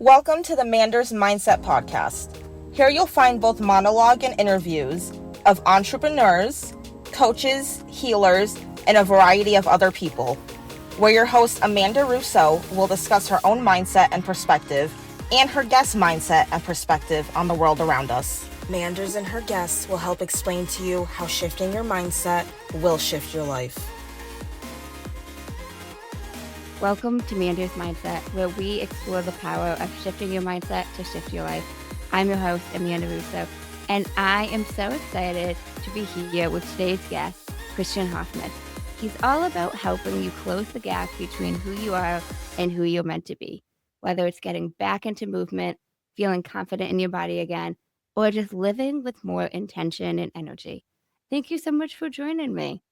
Welcome to the Manders Mindset podcast. Here you'll find both monologue and interviews of entrepreneurs, coaches, healers, and a variety of other people, where your host Amanda Russo will discuss her own mindset and perspective and her guest mindset and perspective on the world around us. Manders and her guests will help explain to you how shifting your mindset will shift your life. Welcome to Manders Mindset, where we explore the power of shifting your mindset to shift your life. I'm your host, Amanda Russo, and I am so excited to be here with today's guest, Christiaan Hofman. He's all about helping you close the gap between who you are and who you're meant to be, whether it's getting back into movement, feeling confident in your body again, or just living with more intention and energy. Thank you so much for joining me.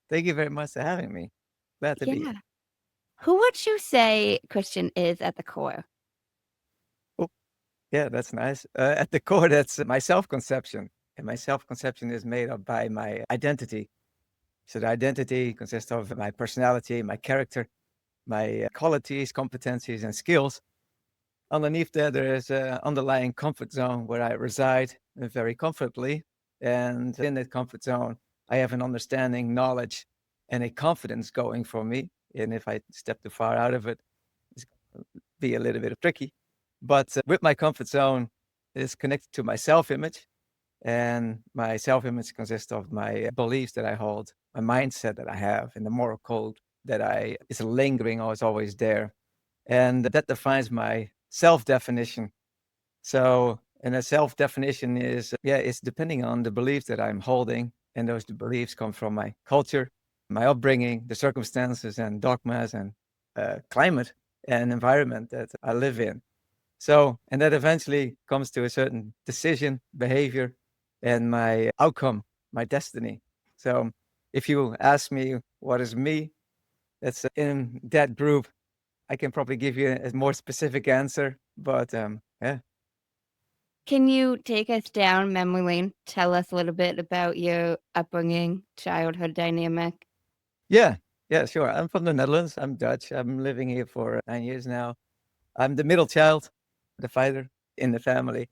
Thank you very much for having me. Glad to be here. Who would you say Christiaan is at the core? Oh, yeah, that's nice. At the core, that's my self-conception. And my self-conception is made up by my identity. So the identity consists of my personality, my character, my qualities, competencies, and skills. Underneath that, there is an underlying comfort zone where I reside very comfortably. And in that comfort zone, I have an understanding, knowledge, and a confidence going for me. And if I step too far out of it, it's going to be a little bit tricky. But with my comfort zone, it's connected to my self-image. And my self-image consists of my beliefs that I hold, my mindset that I have, and the moral code that is lingering or is always there. And that defines my self-definition. So, and a self-definition is, it's depending on the beliefs that I'm holding. And those beliefs come from my culture, my upbringing, the circumstances and dogmas and climate and environment that I live in. So, and that eventually comes to a certain decision, behavior, and my outcome, my destiny. So if you ask me what is me, that's in that group. I can probably give you a more specific answer, but yeah. Can you take us down memory lane? Tell us a little bit about your upbringing, childhood dynamic. Yeah, sure. I'm from the Netherlands. I'm Dutch. I'm living here for 9 years now. I'm the middle child, the fighter in the family.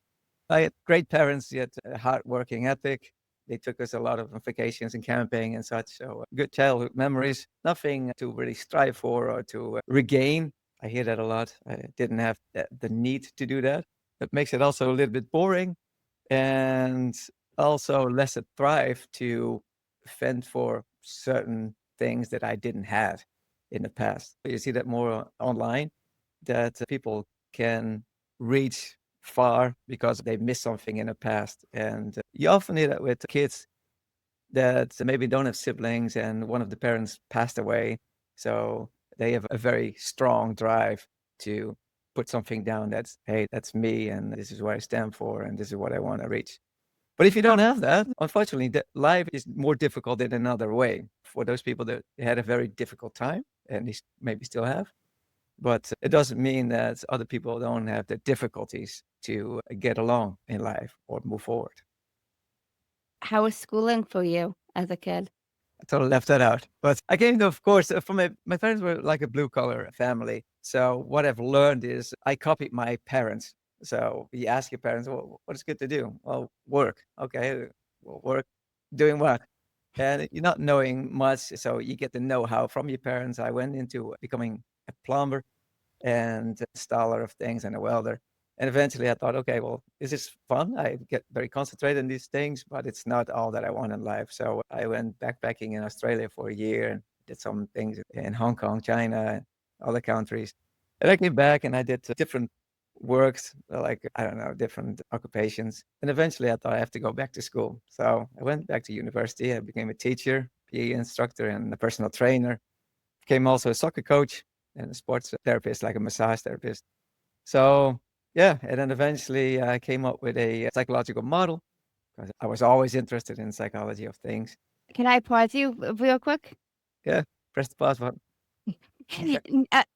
I had great parents, yet a hard-working ethic. They took us a lot of vacations and camping and such. So good childhood memories, nothing to really strive for or to regain. I hear that a lot. I didn't have the need to do that. That makes it also a little bit boring and also less a thrive to fend for certain things that I didn't have in the past. You see that more online, that people can reach far because they missed something in the past. And you often hear that with kids that maybe don't have siblings and one of the parents passed away. So they have a very strong drive to put something down that's, hey, that's me and this is what I stand for and this is what I want to reach. But if you don't have that, unfortunately, life is more difficult in another way for those people that had a very difficult time and they maybe still have. But it doesn't mean that other people don't have the difficulties to get along in life or move forward. How was schooling for you as a kid? I totally left that out. But I came to, of course, from my parents were like a blue collar family. So what I've learned is I copied my parents. So you ask your parents, well, what is good to do? Well, work. Okay, well, work, doing what? And you're not knowing much. So you get the know-how from your parents. I went into becoming a plumber and installer of things and a welder. And eventually I thought, okay, well, this is fun. I get very concentrated in these things, but it's not all that I want in life. So I went backpacking in Australia for a year and did some things in Hong Kong, China, and other countries. And I came back and I did different works, like, I don't know, different occupations. And eventually I thought I have to go back to school. So I went back to university. I became a teacher, PE instructor, and a personal trainer. Became also a soccer coach and a sports therapist, like a massage therapist. So yeah, and then eventually I came up with a psychological model because I was always interested in psychology of things. Can I pause you real quick? Yeah, press the pause button.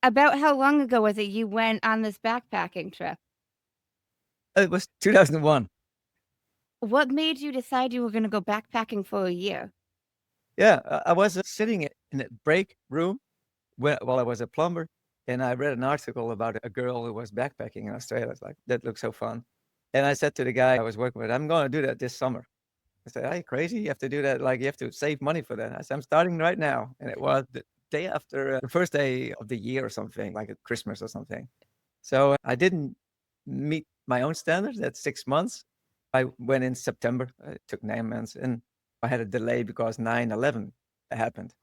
About how long ago was it you went on this backpacking trip? It was 2001. What made you decide you were going to go backpacking for a year? Yeah, I was sitting in a break room while I was a plumber, And I read an article about a girl who was backpacking in Australia. I was like, that looks so fun. And I said to the guy I was working with, I'm going to do that this summer. I said, are you crazy? You have to do that. Like, you have to save money for that. I said, I'm starting right now. And it was the day after the first day of the year or something, like at Christmas or something. So I didn't meet my own standards. That's 6 months. I went in September. It took 9 months. And I had a delay because 9/11 happened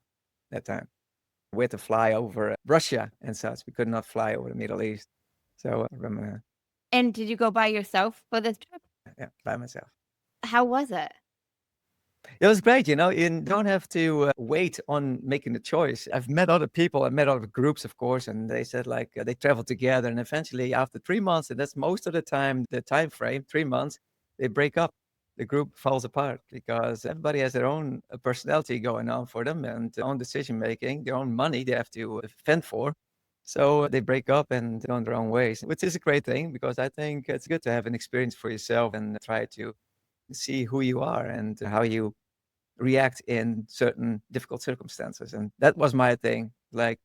that time. We had to fly over Russia and such. We could not fly over the Middle East. So I remember, And did you go by yourself for this trip? yeah, by myself. How was it? It was great, you don't have to wait on making the choice. I've met other people, I met other groups, of course, and they said like they traveled together, and eventually after 3 months, and that's most of the time, the time frame, 3 months, they break up. The group falls apart because everybody has their own personality going on for them and their own decision making, their own money they have to fend for. So they break up and go on their own ways, which is a great thing because I think it's good to have an experience for yourself and try to see who you are and how you react in certain difficult circumstances. And that was my thing, like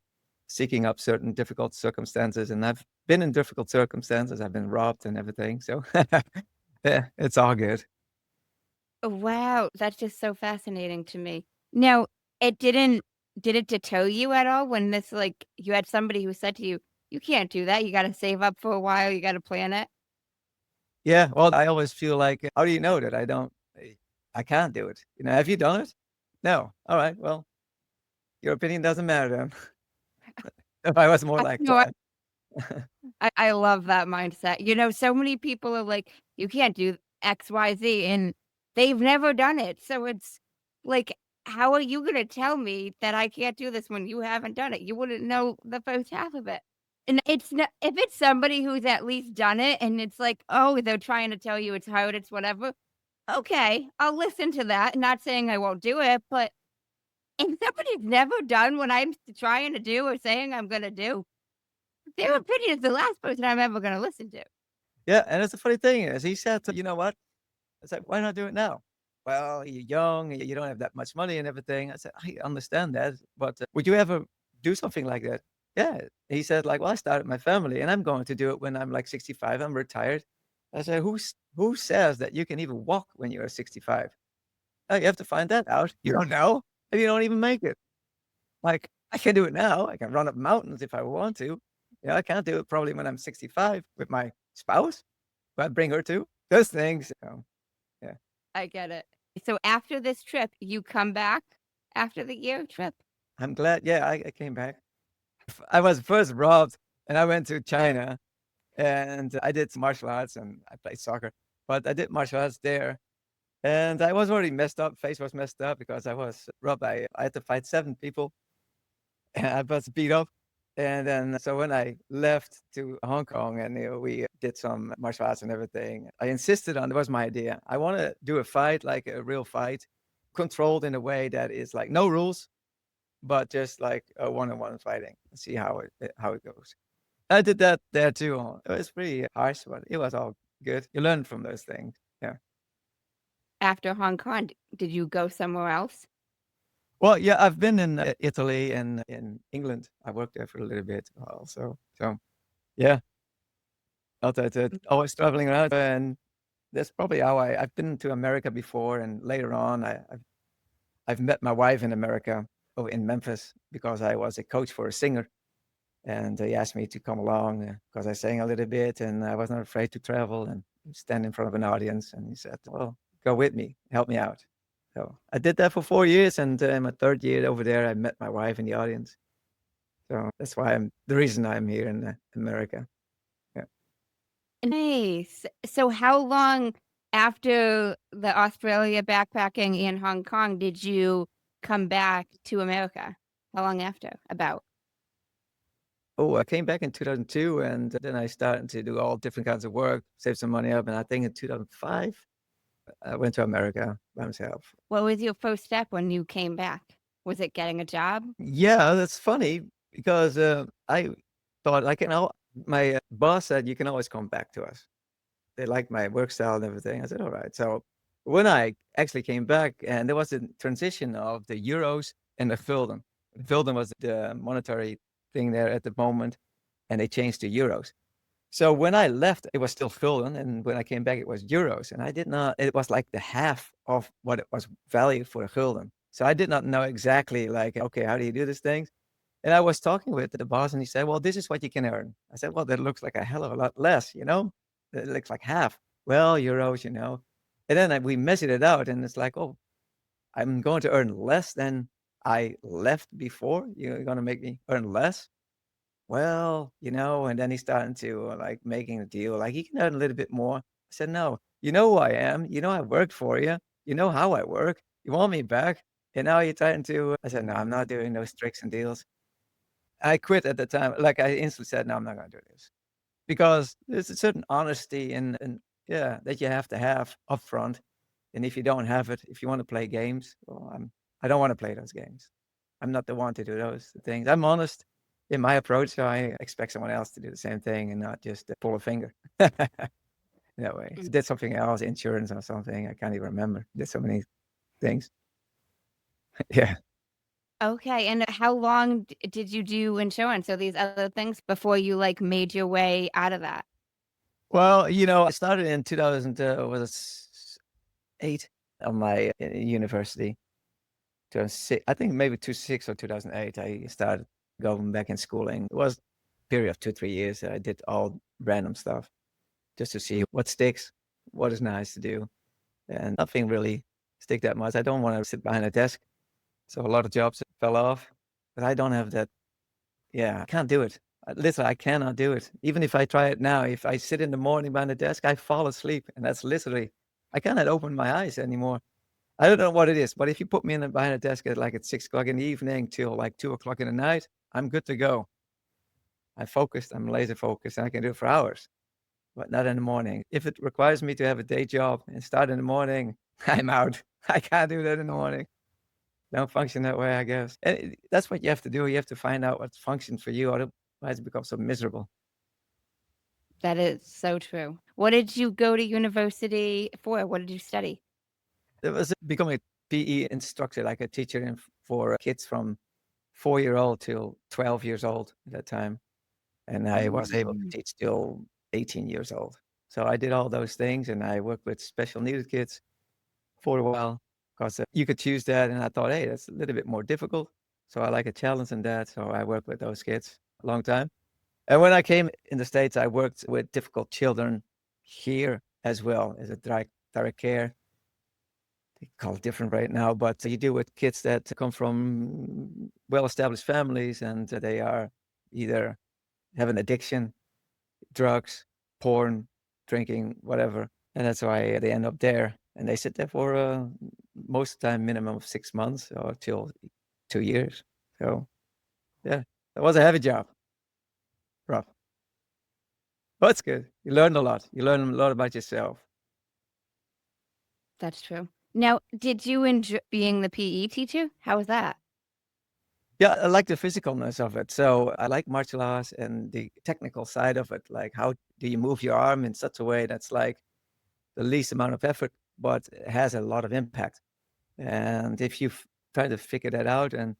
seeking up certain difficult circumstances. And I've been in difficult circumstances. I've been robbed and everything. So yeah, it's all good. Wow, that's just so fascinating to me. Now, it didn't did it deter you at all when this like you had somebody who said to you, "You can't do that. You gotta save up for a while. You gotta plan it." Yeah. Well, I always feel like, how do you know that I can't do it? Have you done it? No. All right. Well, your opinion doesn't matter then. If I was more like No, that. I love that mindset. So many people are like, "You can't do XYZ," and they've never done it. So it's like, how are you gonna tell me that I can't do this when you haven't done it? You wouldn't know the first half of it. And it's not if it's somebody who's at least done it and it's like, "Oh, they're trying to tell you it's hard, it's whatever." Okay, I'll listen to that. Not saying I won't do it, but if somebody's never done what I'm trying to do or saying I'm gonna do, their opinion is the last person I'm ever gonna listen to. Yeah. And it's a funny thing is he said, you know what? I said, why not do it now? Well, you're young, you don't have that much money and everything. I said, I understand that, but would you ever do something like that? Yeah. He said, like, well, I started my family and I'm going to do it when I'm like 65. I'm retired. I said, who says that you can even walk when you're 65? Oh, you have to find that out. You don't know, and you don't even make it. Like, I can do it now. I can run up mountains if I want to. Yeah, I can't do it probably when I'm 65 with my spouse, but I bring her too. Those things. Yeah. I get it. So after this trip, you come back after the year trip? I'm glad. Yeah, I came back. I was first robbed and I went to China and I did martial arts and I played soccer, but I did martial arts there and I was already messed up. Face was messed up because I was robbed. I had to fight 7 people and I was beat up. And then, so when I left to Hong Kong and we did some martial arts and everything, I insisted on, it was my idea. I want to do a fight, like a real fight, controlled in a way that is like no rules, but just like a one-on-one fighting. See how it goes. I did that there too. It was pretty harsh, but it was all good. You learn from those things. Yeah. After Hong Kong, did you go somewhere else? Well, yeah, I've been in Italy and in England. I worked there for a little bit also. So yeah, always traveling around, and that's probably how I've been to America before, and later on, I've met my wife in America, in Memphis, because I was a coach for a singer. And he asked me to come along because I sang a little bit and I was not afraid to travel and stand in front of an audience. And he said, well, go with me, help me out. So I did that for 4 years. And in my third year over there, I met my wife in the audience. So that's why the reason I'm here in America. Yeah. Nice. So how long after the Australia backpacking in Hong Kong did you come back to America? How long after? About? Oh, I came back in 2002 and then I started to do all different kinds of work, save some money up. And I think in 2005, I went to America by myself. What was your first step when you came back? Was it getting a job? Yeah, that's funny because I thought my boss said you can always come back to us. They liked my work style and everything. I said, all right. So when I actually came back, and there was a transition of the euros and the gulden. The gulden was the monetary thing there at the moment. and they changed to euros. So when I left, it was still gulden, and when I came back, it was euros, and I did not. It was like the half of what it was valued for a gulden. So I did not know exactly, like, okay, how do you do these things? And I was talking with the boss, and he said, "Well, this is what you can earn." I said, "Well, that looks like a hell of a lot less, you know? It looks like half." "Well, euros, you know." And then we measured it out, and it's like, "Oh, I'm going to earn less than I left before? You're gonna make me earn less?" "Well, you know," and then he started to, like, making a deal, like, "You can earn a little bit more." I said, "No, you know who I am. You know I worked for you. You know how I work. You want me back, and now you're trying to" I said, "No, I'm not doing those tricks and deals." I quit at the time. Like, I instantly said, "No, I'm not gonna do this." Because there's a certain honesty and yeah, that you have to have upfront, and if you don't have it, if you wanna play games, well, I don't wanna play those games. I'm not the one to do those things. I'm honest in my approach, so I expect someone else to do the same thing and not just, pull a finger that way. Mm. So did something else, insurance or something, I can't even remember. Did so many things. Yeah. Okay, and how long did you do insurance or these other things before you, like, made your way out of that? Well, I started in 2000, was 8 on my, university. 2006, I think maybe 2006 or 2008, I started going back in schooling. It was a period of 2, 3 years that I did all random stuff just to see what sticks, what is nice to do, and nothing really stick that much. I don't wanna sit behind a desk, so a lot of jobs fell off, but I don't have that. Yeah, I can't do it. Literally, I cannot do it. Even if I try it now, if I sit in the morning behind the desk, I fall asleep, and that's literally I cannot open my eyes anymore. I don't know what it is, but if you put me in behind a desk at 6 o'clock in the evening till like 2 o'clock in the night, I'm good to go. I'm focused, I'm laser focused, and I can do it for hours, but not in the morning. If it requires me to have a day job and start in the morning, I'm out. I can't do that in the morning. Don't function that way, I guess. And that's what you have to do. You have to find out what functions for you, otherwise it becomes so miserable. That is so true. What did you go to university for? What did you study? It was becoming a PE instructor, like a teacher for kids from 4-year-old till 12 years old at that time. And I was able to Mm. teach till 18 years old. So I did all those things, and I worked with special needed kids for a while because you could choose that. And I thought, hey, that's a little bit more difficult. So I like a challenge in that. So I worked with those kids a long time. And when I came in the States, I worked with difficult children here as well as a direct care. They call it different right now, but you deal with kids that come from well-established families, and they are either have an addiction, drugs, porn, drinking, whatever, and that's why they end up there, and they sit there for, most of the time, minimum of 6 months or till 2 years. So, yeah, it was a heavy job, rough, but it's good. You learn a lot. You learn a lot about yourself. That's true. Now, did you enjoy being the PE teacher? How was that? Yeah, I like the physicalness of it. So I like martial arts and the technical side of it. Like, how do you move your arm in such a way that's like the least amount of effort, but has a lot of impact? And if you try to figure that out, and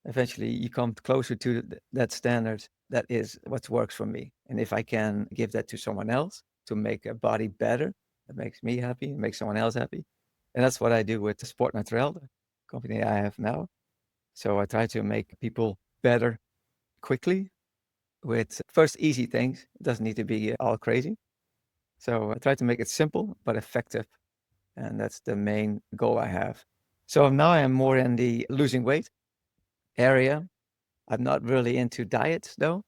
eventually you come closer to that standard, that is what works for me. And if I can give that to someone else to make a body better, that makes me happy, it makes someone else happy. And that's what I do with the Sport Naturel, the company I have now. So I try to make people better quickly with first easy things. It doesn't need to be all crazy. So I try to make it simple but effective. And that's the main goal I have. So now I am more in the losing weight area. I'm not really into diets though.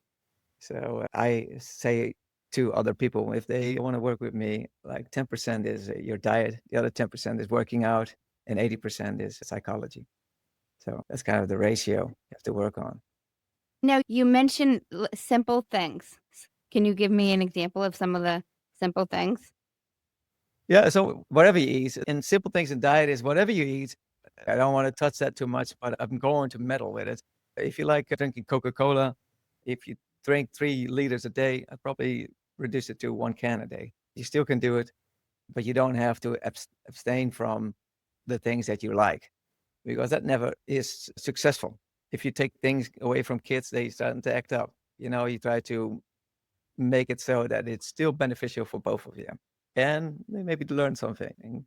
So I say to other people, if they want to work with me, like 10% is your diet, the other 10% is working out, and 80% is psychology. So that's kind of the ratio you have to work on. Now, you mentioned simple things. Can you give me an example of some of the simple things? Yeah, so whatever you eat, and simple things in diet is whatever you eat. I don't want to touch that too much, but I'm going to meddle with it. If you like drinking Coca-Cola, if you drink 3 liters a day, I'd probably reduce it to 1 can a day. You still can do it, but you don't have to abstain from the things that you like, because that never is successful. If you take things away from kids, they start to act up. You try to make it so that it's still beneficial for both of you and maybe to learn something and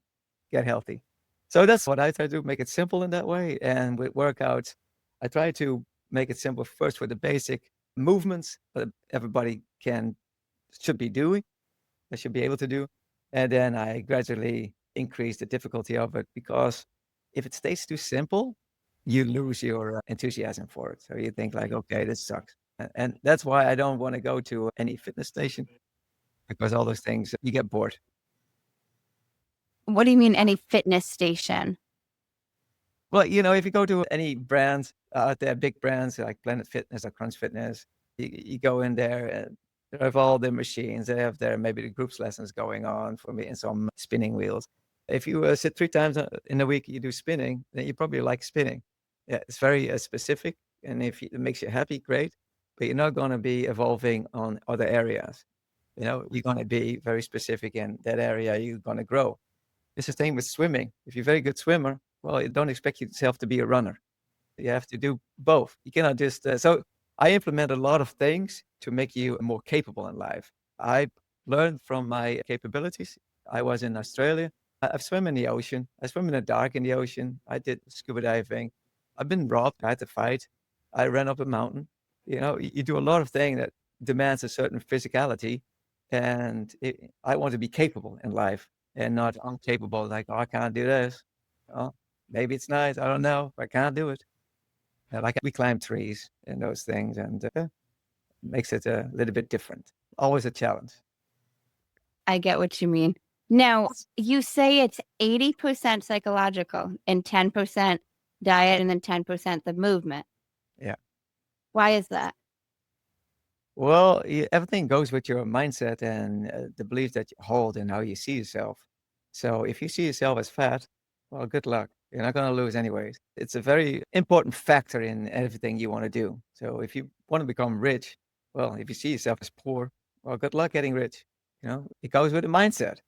get healthy. So that's what I try to do, make it simple in that way. And with workouts, I try to make it simple first with the basic movements that everybody should be doing, they should be able to do. And then I gradually increase the difficulty of it because if it stays too simple, you lose your enthusiasm for it. So you think like, okay, this sucks. And that's why I don't want to go to any fitness station because all those things, you get bored. What do you mean any fitness station? Well, if you go to any brands out there, big brands like Planet Fitness or Crunch Fitness, you go in there and they have all the machines. They have their maybe the groups lessons going on for me and some spinning wheels. If you sit 3 times in a week, you do spinning, then you probably like spinning. Yeah, it's very specific. And if it makes you happy, great. But you're not going to be evolving on other areas. You're going to be very specific in that area. You're going to grow. It's the same with swimming. If you're a very good swimmer, well, you don't expect yourself to be a runner. You have to do both. You cannot just. So I implement a lot of things to make you more capable in life. I learned from my capabilities. I was in Australia. I've swum in the ocean. I swim in the dark in the ocean. I did scuba diving. I've been robbed. I had to fight. I ran up a mountain. You do a lot of things that demands a certain physicality, and I want to be capable in life and not incapable. Like, oh, I can't do this. Oh, maybe it's nice. I don't know. But I can't do it. Like we climb trees and those things, and makes it a little bit different. Always a challenge. I get what you mean. Now, you say it's 80% psychological and 10% diet and then 10% the movement. Yeah. Why is that? Well, everything goes with your mindset and the belief that you hold and how you see yourself. So if you see yourself as fat, well, good luck. You're not going to lose anyways. It's a very important factor in everything you want to do. So if you want to become rich, well, if you see yourself as poor, well, good luck getting rich. It goes with the mindset.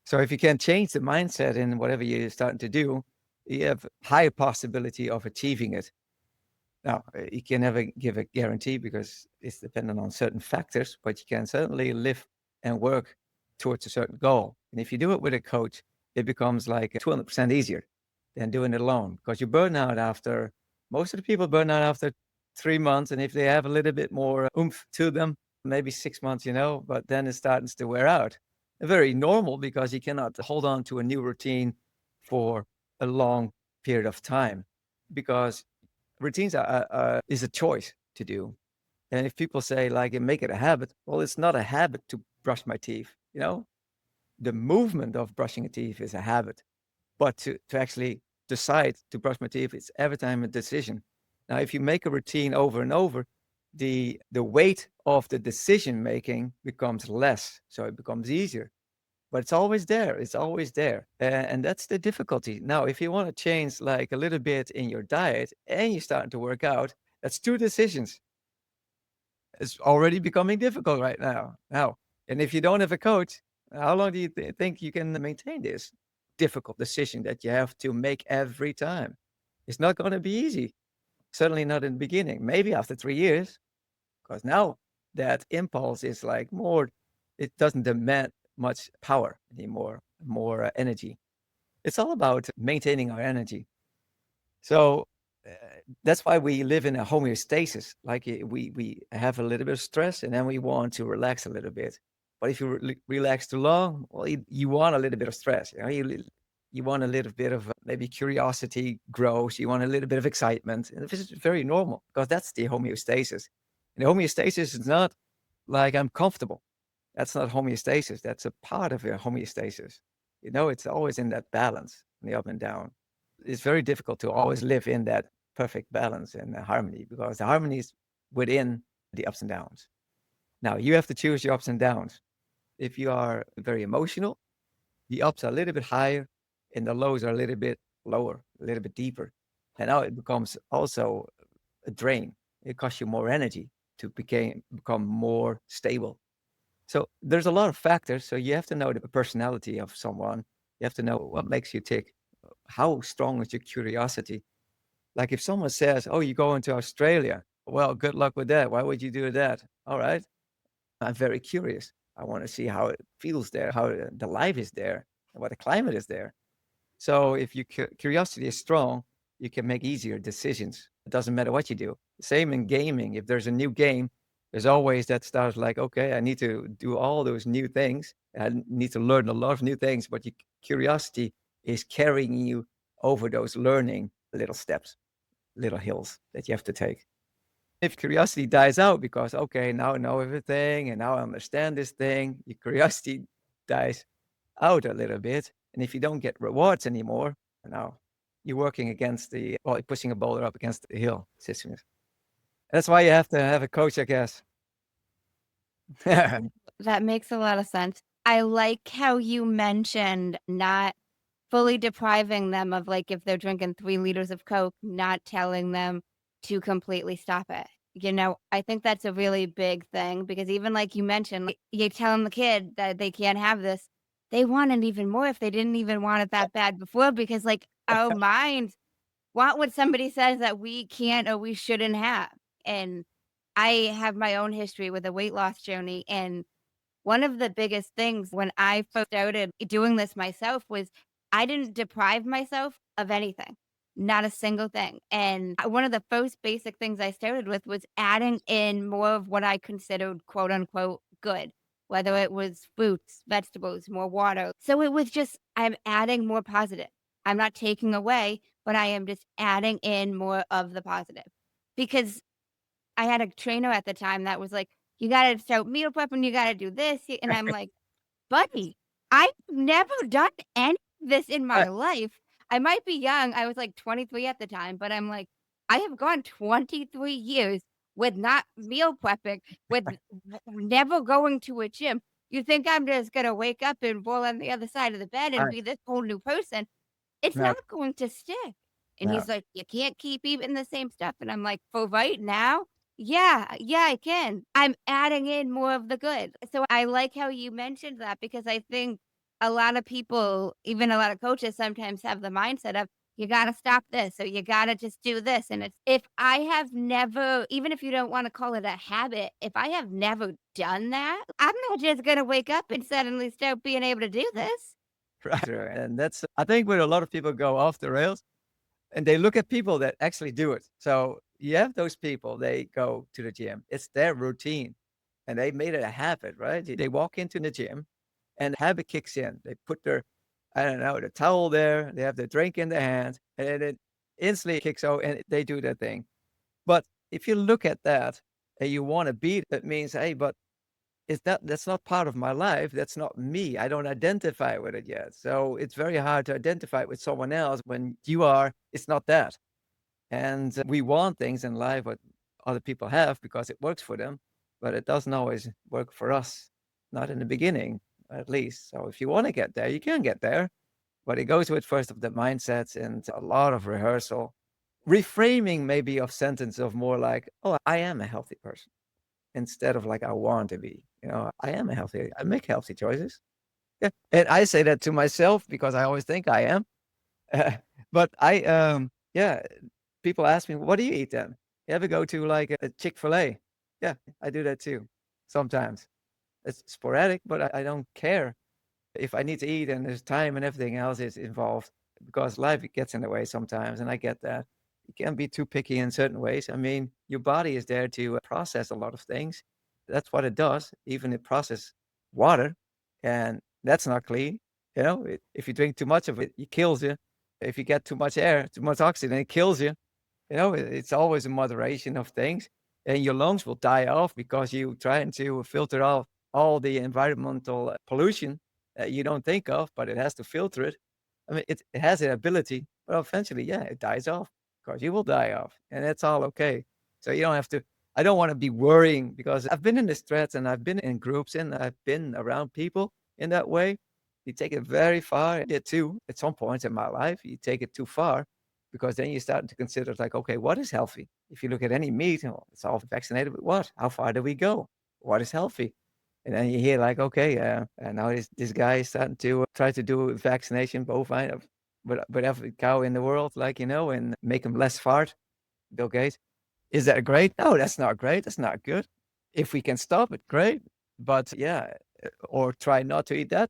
So if you can change the mindset in whatever you're starting to do, you have higher possibility of achieving it. Now, you can never give a guarantee because it's dependent on certain factors, but you can certainly live and work towards a certain goal. And if you do it with a coach, it becomes like 200% easier than doing it alone because you burn out most of the people burn out after 3 months. And if they have a little bit more oomph to them, maybe 6 months, but then it starts to wear out. Very normal because you cannot hold on to a new routine for a long period of time because routines is a choice to do. And if people say like make it a habit, well, it's not a habit to brush my teeth. The movement of brushing a teeth is a habit, but to actually decide to brush my teeth, it's every time a decision. Now, if you make a routine over and over, the weight of the decision making becomes less, so it becomes easier. But it's always there. It's always there. And that's the difficulty. Now, if you want to change like a little bit in your diet and you're starting to work out, that's 2 decisions. It's already becoming difficult right now. And if you don't have a coach, how long do you think you can maintain this difficult decision that you have to make every time? It's not going to be easy. Certainly not in the beginning. Maybe after 3 years, because now that impulse is like more, it doesn't demand much power anymore, more energy. It's all about maintaining our energy. So uh, that's why we live in a homeostasis. Like we have a little bit of stress and then we want to relax a little bit. But if you relax too long, well, you want a little bit of stress. You want a little bit of maybe curiosity grows. You want a little bit of excitement. And this is very normal because that's the homeostasis. And the homeostasis is not like I'm comfortable. That's not homeostasis. That's a part of your homeostasis. It's always in that balance, the up and down. It's very difficult to always live in that perfect balance and harmony because the harmony is within the ups and downs. Now, you have to choose your ups and downs. If you are very emotional, the ups are a little bit higher and the lows are a little bit lower, a little bit deeper. And now it becomes also a drain. It costs you more energy to become more stable. So there's a lot of factors. So you have to know the personality of someone. You have to know what makes you tick. How strong is your curiosity? Like if someone says, "Oh, you go into Australia," Well, good luck with that. Why would you do that? All right. I'm very curious. I want to see how it feels there, how the life is there, and what the climate is there. So if your curiosity is strong, you can make easier decisions. It doesn't matter what you do. Same in gaming. If there's a new game, there's always that starts like, okay, I need to do all those new things. I need to learn a lot of new things, but your curiosity is carrying you over those learning little steps, little hills that you have to take. If curiosity dies out because, okay, now I know everything and now I understand this thing, your curiosity dies out a little bit. And if you don't get rewards anymore, now you're working against well, you're pushing a boulder up against the hill system. That's why you have to have a coach, I guess. That makes a lot of sense. I like how you mentioned not fully depriving them of, like, if they're drinking 3 liters of Coke, not telling them to completely stop it. I think that's a really big thing because even like you mentioned, like, you're telling the kid that they can't have this, they want it even more if they didn't even want it that bad before because, like, our minds want what somebody says that we can't or we shouldn't have, and I have my own history with a weight loss journey, and one of the biggest things when I first started doing this myself was I didn't deprive myself of anything, not a single thing. And one of the first basic things I started with was adding in more of what I considered quote unquote good, whether it was fruits, vegetables, more water. So it was just, I'm adding more positive. I'm not taking away, but I am just adding in more of the positive because I had a trainer at the time that was like, "You gotta start meal prepping, you gotta do this," and I'm like, "Buddy, I've never done any of this in my Right, life." I might be young, I was, like, 23 at the time, but I'm like, "I have gone 23 years with not meal prepping, with never going to a gym. You think I'm just gonna wake up and roll on the other side of the bed and right. be this whole new person? It's No, not going to stick." And no. he's like, "You can't keep eating the same stuff." And I'm like, "For right now, yeah, yeah, I can. I'm adding in more of the good." So I like how you mentioned that because I think a lot of people, even a lot of coaches sometimes have the mindset of, you gotta stop this or you gotta just do this. And it's if I have never, even if you don't want to call it a habit, if I have never done that, I'm not just gonna wake up and suddenly start being able to do this. Right. And that's, I think, where a lot of people go off the rails and they look at people that actually do it. So you have those people, they go to the gym, it's their routine and they made it a habit, right? They walk into the gym and habit kicks in. They put their, I don't know, the towel there, they have the drink in their hand, and then it instantly kicks out and they do their thing. But if you look at that and you want to beat, it means, hey, but that's not part of my life. That's not me. I don't identify with it yet. So it's very hard to identify with someone else when you are, it's not that. And we want things in life what other people have because it works for them, but it doesn't always work for us, not in the beginning, at least. So if you want to get there, you can get there, but it goes with first of the mindsets and a lot of rehearsal. Reframing maybe of sentence of more like, oh, I am a healthy person instead of like I want to be. I am a healthy, I make healthy choices. Yeah. And I say that to myself because I always think I am. But yeah, people ask me, what do you eat then? You ever go to like a Chick-fil-A? Yeah, I do that too sometimes. It's sporadic, but I don't care if I need to eat and there's time and everything else is involved because life gets in the way sometimes. And I get that. You can't be too picky in certain ways. I mean, your body is there to process a lot of things. That's what it does. Even it processes water, and that's not clean. If you drink too much of it, it kills you. If you get too much air, too much oxygen, it kills you. It's always a moderation of things, and your lungs will die off because you trying to filter off all the environmental pollution that you don't think of, but it has to filter it. I mean, it has the ability, but eventually, yeah, it dies off because you will die off, and that's all okay. So you don't have to. I don't want to be worrying because I've been in the threads and I've been in groups and I've been around people in that way. You take it very far. I did too at some point in my life. You take it too far because then you start to consider like, okay, what is healthy? If you look at any meat, it's all vaccinated with what? How far do we go? What is healthy? And then you hear like, okay, and now this guy is starting to try to do vaccination bovine with every cow in the world, like and make them less fart. Bill Gates. Is that great? No, that's not great. That's not good. If we can stop it, great. But yeah, or try not to eat that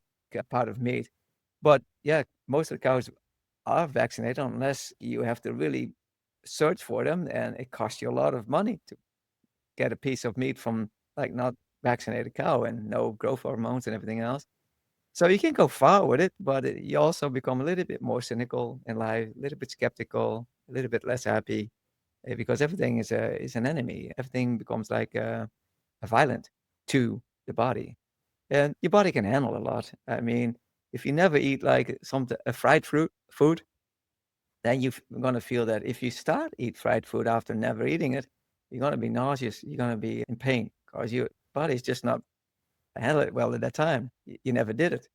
part of meat. But yeah, most of the cows are vaccinated unless you have to really search for them, and it costs you a lot of money to get a piece of meat from like not vaccinated cow and no growth hormones and everything else. So you can go far with it, but you also become a little bit more cynical in life, a little bit skeptical, a little bit less happy, because everything is an enemy. Everything becomes like a violent to the body, and your body can handle a lot. I mean, if you never eat like some a fried food, then you're gonna feel that if you start eat fried food after never eating it, you're gonna be nauseous. You're gonna be in pain because your body's just not handle it well at that time. You never did it,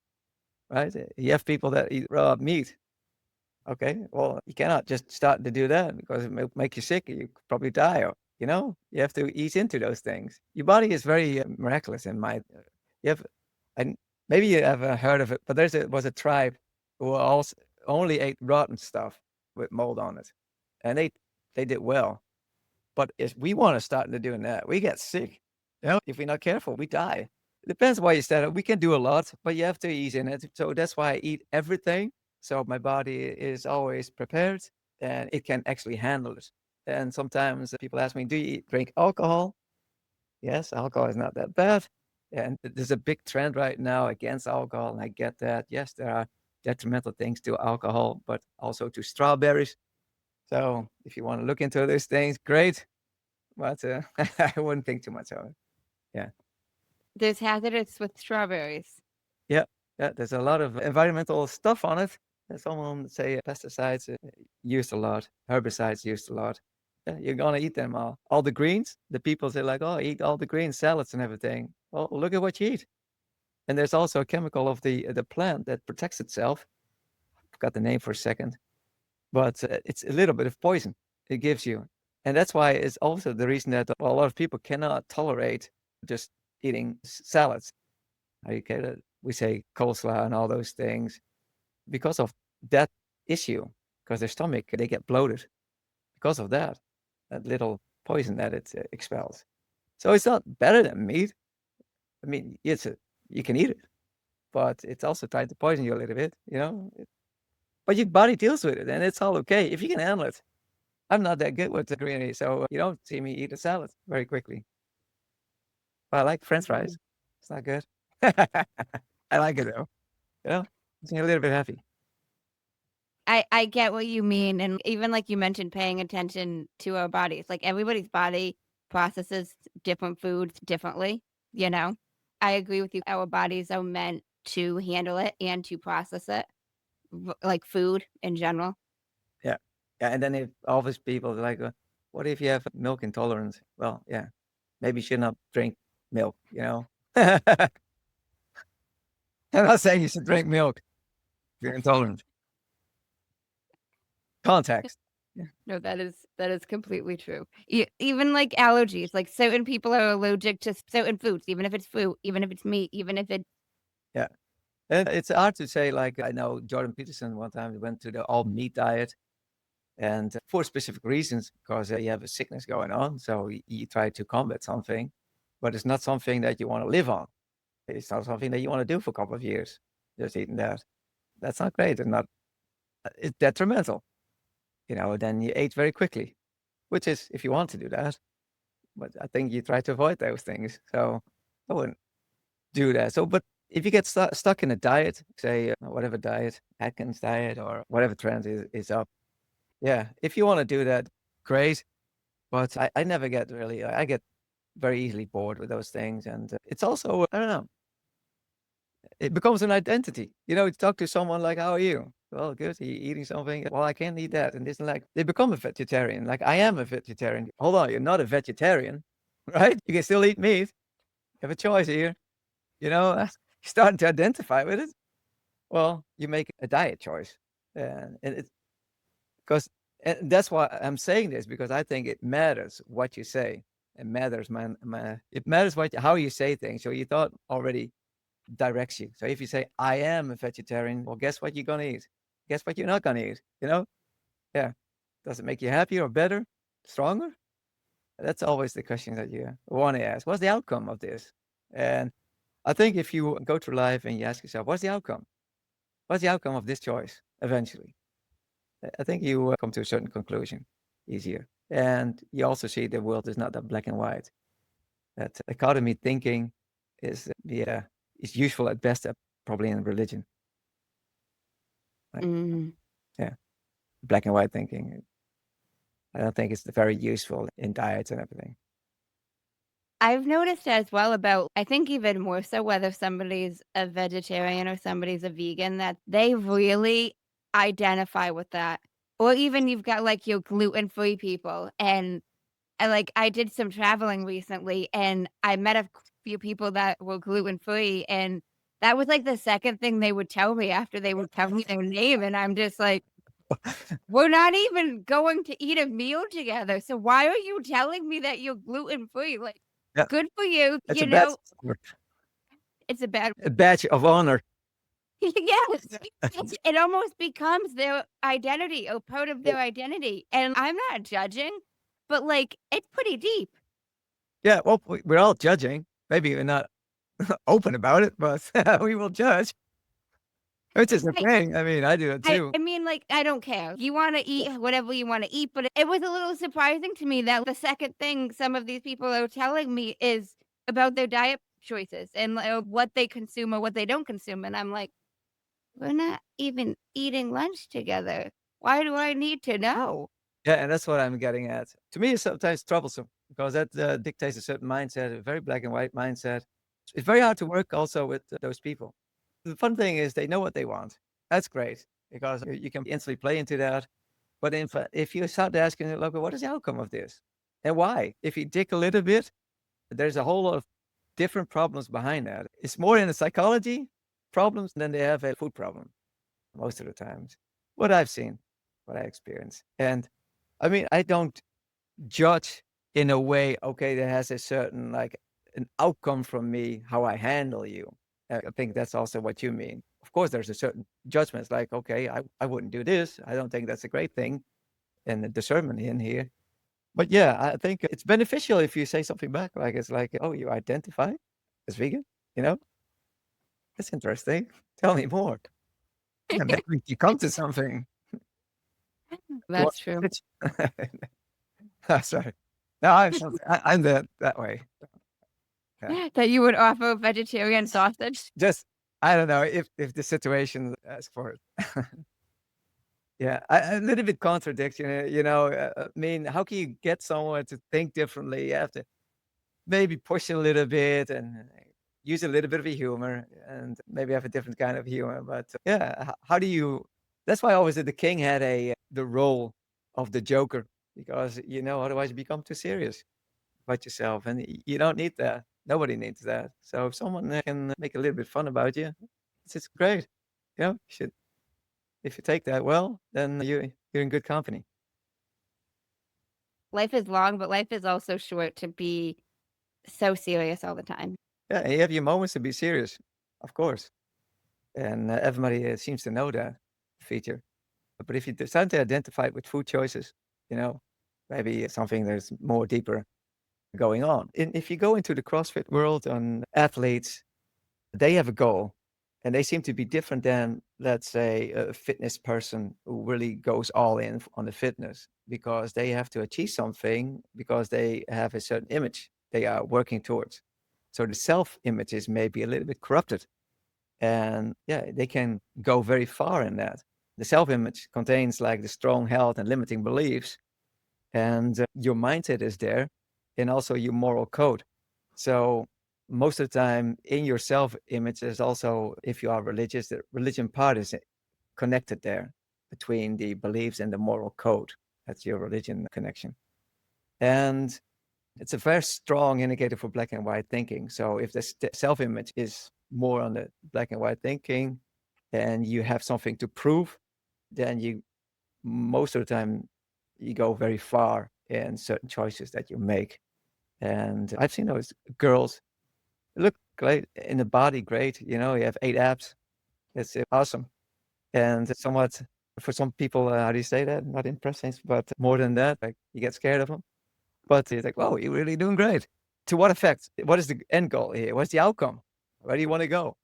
right? You have people that eat raw meat. Okay, well, you cannot just start to do that because it may make you sick. You could probably die, or you have to ease into those things. Your body is very miraculous in my. You have, and maybe you have heard of it, but was a tribe who also only ate rotten stuff with mold on it, and they did well. But if we want to start to doing that, we get sick. If we're not careful, we die. It depends why you start it. We can do a lot, but you have to ease in it. So that's why I eat everything. So my body is always prepared and it can actually handle it. And sometimes people ask me, do you drink alcohol? Yes, alcohol is not that bad. And there's a big trend right now against alcohol. And I get that. Yes, there are detrimental things to alcohol, but also to strawberries. So if you want to look into those things, great. But I wouldn't think too much of it. Yeah. There's hazardous with strawberries. Yeah, yeah, there's a lot of environmental stuff on it. Someone say pesticides used a lot, herbicides used a lot. Yeah, you're gonna eat them all. All the greens, the people say like, oh, eat all the greens, salads and everything. Well, look at what you eat. And there's also a chemical of the plant that protects itself. Forgot the name for a second, but it's a little bit of poison it gives you. And that's why it's also the reason that a lot of people cannot tolerate just eating salads. Okay, we say coleslaw and all those things because of that issue, because their stomach, they get bloated because of that little poison that it expels. So it's not better than meat. I mean, you can eat it, but it's also trying to poison you a little bit. But your body deals with it, and it's all okay if you can handle it. I'm not that good with the greenery, so you don't see me eat a salad very quickly. But I like French fries. It's not good. I like it though. It's a little bit heavy. I get what you mean. And even like you mentioned, paying attention to our bodies, like everybody's body processes different foods differently. I agree with you. Our bodies are meant to handle it and to process it, like food in general. Yeah. Yeah, and then if all these people are like, what if you have milk intolerance? Well, yeah, maybe you should not drink milk. I'm not saying you should drink milk if you're intolerant. Context. Yeah. No, that is completely true. Even like allergies, like certain people are allergic to certain foods, even if it's fruit, even if it's meat, even if it's Yeah. And it's hard to say, like, I know Jordan Peterson one time went to the all meat diet and for specific reasons, because you have a sickness going on. So you try to combat something, but it's not something that you want to live on. It's not something that you want to do for a couple of years, just eating that. That's not great. It's detrimental. Then you age very quickly, which is if you want to do that. But I think you try to avoid those things. So I wouldn't do that. So, but if you get stuck in a diet, say whatever diet, Atkins diet or whatever trend is up, yeah, if you want to do that, great. But I never get really, I get very easily bored with those things. And it's also, I don't know, it becomes an identity. You talk to someone like, how are you? Well, good. You eating something? Well, I can't eat that. And this and like, they become a vegetarian. Like, I am a vegetarian. Hold on, you're not a vegetarian, right? You can still eat meat. You have a choice here. You're starting to identify with it. Well, you make a diet choice. And it's because, and that's why I'm saying this, because I think it matters what you say. It matters, man. It matters how you say things. So your thought already directs you. So if you say, I am a vegetarian, well, guess what you're going to eat? Guess what you're not going to eat? Yeah. Does it make you happier or better? Stronger? That's always the question that you want to ask. What's the outcome of this? And I think if you go through life and you ask yourself, what's the outcome? What's the outcome of this choice eventually? I think you come to a certain conclusion easier. And you also see the world is not that black and white. That dichotomy thinking is, yeah, is useful at best, probably in religion. Like, Mm. yeah, black and white thinking. I don't think it's very useful in diets and everything. I've noticed as well about, I think even more so whether somebody's a vegetarian or somebody's a vegan, that they really identify with that. Or even you've got like your gluten-free people. And I did some traveling recently and I met a few people that were gluten-free. And that was like the second thing they would tell me after they would tell me their name. And I'm just like, we're not even going to eat a meal together. So why are you telling me that you're gluten free? Like, Yeah, good for you. it's a badge, It's a bad. a badge of honor. Yes. It almost becomes their identity or part of Well, their identity. And I'm not judging, but like, it's pretty deep. yeah, well, we're all judging. Maybe we're not open about it, but we will judge. Which is I, okay. I mean, I do it too. I mean, like, I don't care. You want to eat whatever you want to eat, but it was a little surprising to me that the second thing some of these people are telling me is about their diet choices and like, what they consume or what they don't consume. And I'm like, we're not even eating lunch together. Why do I need to know? Yeah, and that's what I'm getting at. To me, it's sometimes troublesome because that dictates a certain mindset, a very black and white mindset. It's very hard to work also with those people. The fun thing is they know what they want. That's great because you can instantly play into that. But if you start asking, look, what is the outcome of this and why? If you dig a little bit, there's a whole lot of different problems behind that. It's more in the psychology problems than they have a food problem most of the times. What I've seen, what I experienced. And I mean, I don't judge in a way, okay, that has a certain like an outcome from me, how I handle you. I think that's also what you mean. Of course, there's a certain judgments like, okay, I wouldn't do this. I don't think that's a great thing. And the discernment in here. But yeah, I think it's beneficial if you say something back. Like it's like, oh, you identify as vegan, you know? That's interesting. Tell me more. Yeah, maybe you come to something. You want That's true. pitch? Sorry. No, I'm that way. Yeah. That you would offer vegetarian sausage. Just I don't know if the situation asks for it. Yeah, a little bit contradiction, I mean, how can you get someone to think differently? You have to maybe push a little bit and use a little bit of a humor and maybe have a different kind of humor. But yeah, how do you? That's why I always said the king had the role of the joker because otherwise you become too serious about yourself, and you don't need that. Nobody needs that. So if someone can make a little bit fun about you, it's just great. You should if you take that well, then you're in good company. Life is long, but life is also short to be so serious all the time. Yeah, and you have your moments to be serious, of course, and everybody seems to know that feature. But if you decide to identify it with food choices, you know, maybe something that's more deeper going on. And if you go into the CrossFit world on athletes, they have a goal and they seem to be different than, let's say, a fitness person who really goes all in on the fitness because they have to achieve something because they have a certain image they are working towards. So the self image is maybe a little bit corrupted. And yeah, they can go very far in that. The self image contains like the strong health and limiting beliefs, and your mindset is there, and also your moral code. So most of the time in your self image is also, if you are religious, the religion part is connected there between the beliefs and the moral code. That's your religion connection. And it's a very strong indicator for black and white thinking. So if the self image is more on the black and white thinking and you have something to prove, then you most of the time you go very far in certain choices that you make. And I've seen those girls look great in the body, great. You have 8 abs. It's awesome. And somewhat for some people, how do you say that? Not impressive, but more than that, like you get scared of them. But it's like, oh, you're really doing great. To what effect? What is the end goal here? What's the outcome? Where do you want to go?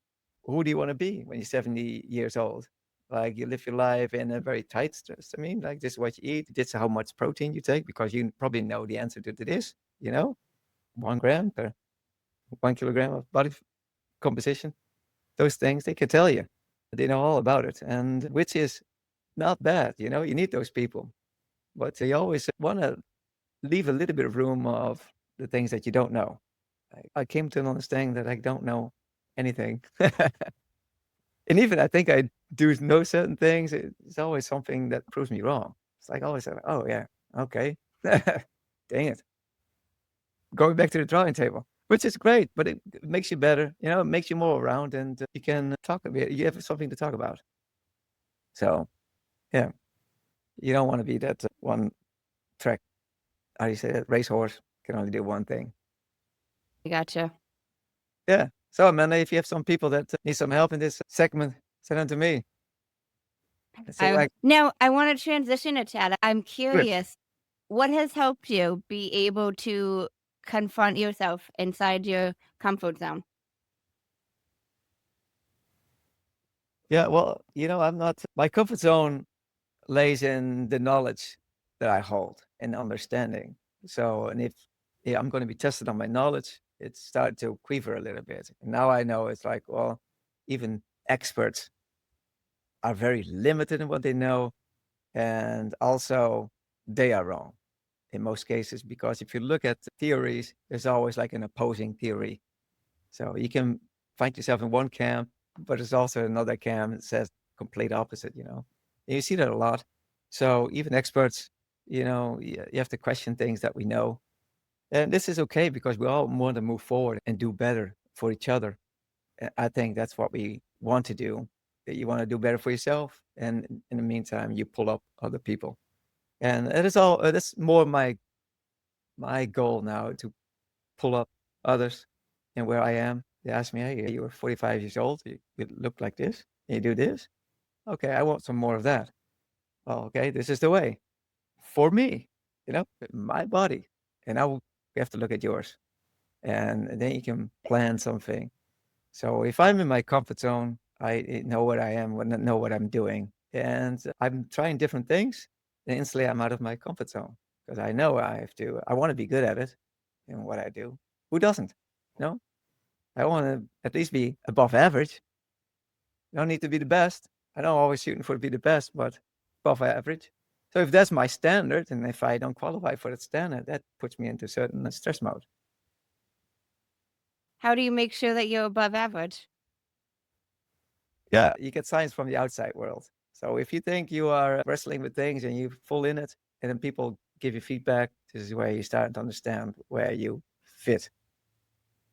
Who do you want to be when you're 70 years old? Like you live your life in a very tight stress. I mean, like this is what you eat, this is how much protein you take, because you probably know the answer to this, 1 gram per 1 kilogram of body composition. Those things they can tell you. They know all about it. And which is not bad, you need those people. But you always want to leave a little bit of room of the things that you don't know. I came to an understanding that I don't know anything. And even I think I do know certain things. It's always something that proves me wrong. It's like always, oh yeah, okay, dang it, going back to the drawing table, which is great, but it makes you better. It makes you more around, and you can talk a bit. You have something to talk about. So yeah, you don't want to be that one track. How do you say that? Racehorse can only do one thing. I gotcha. Yeah. So Amanda, if you have some people that need some help in this segment, send them to me. So Now I want to transition a tad. I'm good. curious, what has helped you be able to confront yourself inside your comfort zone? Yeah, well, I'm not, my comfort zone lays in the knowledge that I hold and understanding. So, and if I'm going to be tested on my knowledge, it started to quiver a little bit. And now I know it's like, well, even experts are very limited in what they know. And also, they are wrong in most cases, because if you look at the theories, there's always like an opposing theory. So you can find yourself in one camp, but there's also another camp that says complete opposite. And you see that a lot. So even experts, you have to question things that we know. And this is okay because we all want to move forward and do better for each other. I think that's what we want to do. You want to do better for yourself. And in the meantime, you pull up other people. And it is all, that's more my goal now, to pull up others and where I am. They ask me, hey, you were 45 years old. You look like this. And you do this. Okay, I want some more of that. Oh, okay, this is the way for me, my body. And we have to look at yours. And then you can plan something. So if I'm in my comfort zone, I know what I am, know what I'm doing. And I'm trying different things. And instantly I'm out of my comfort zone because I know I want to be good at it in what I do. Who doesn't? No, I want to at least be above average. I don't need to be the best. I don't always shooting for to be the best, but above average. So if that's my standard, and if I don't qualify for that standard, that puts me into certain stress mode. How do you make sure that you're above average? Yeah, you get signs from the outside world. So if you think you are wrestling with things and you full in it, and then people give you feedback, this is where you start to understand where you fit.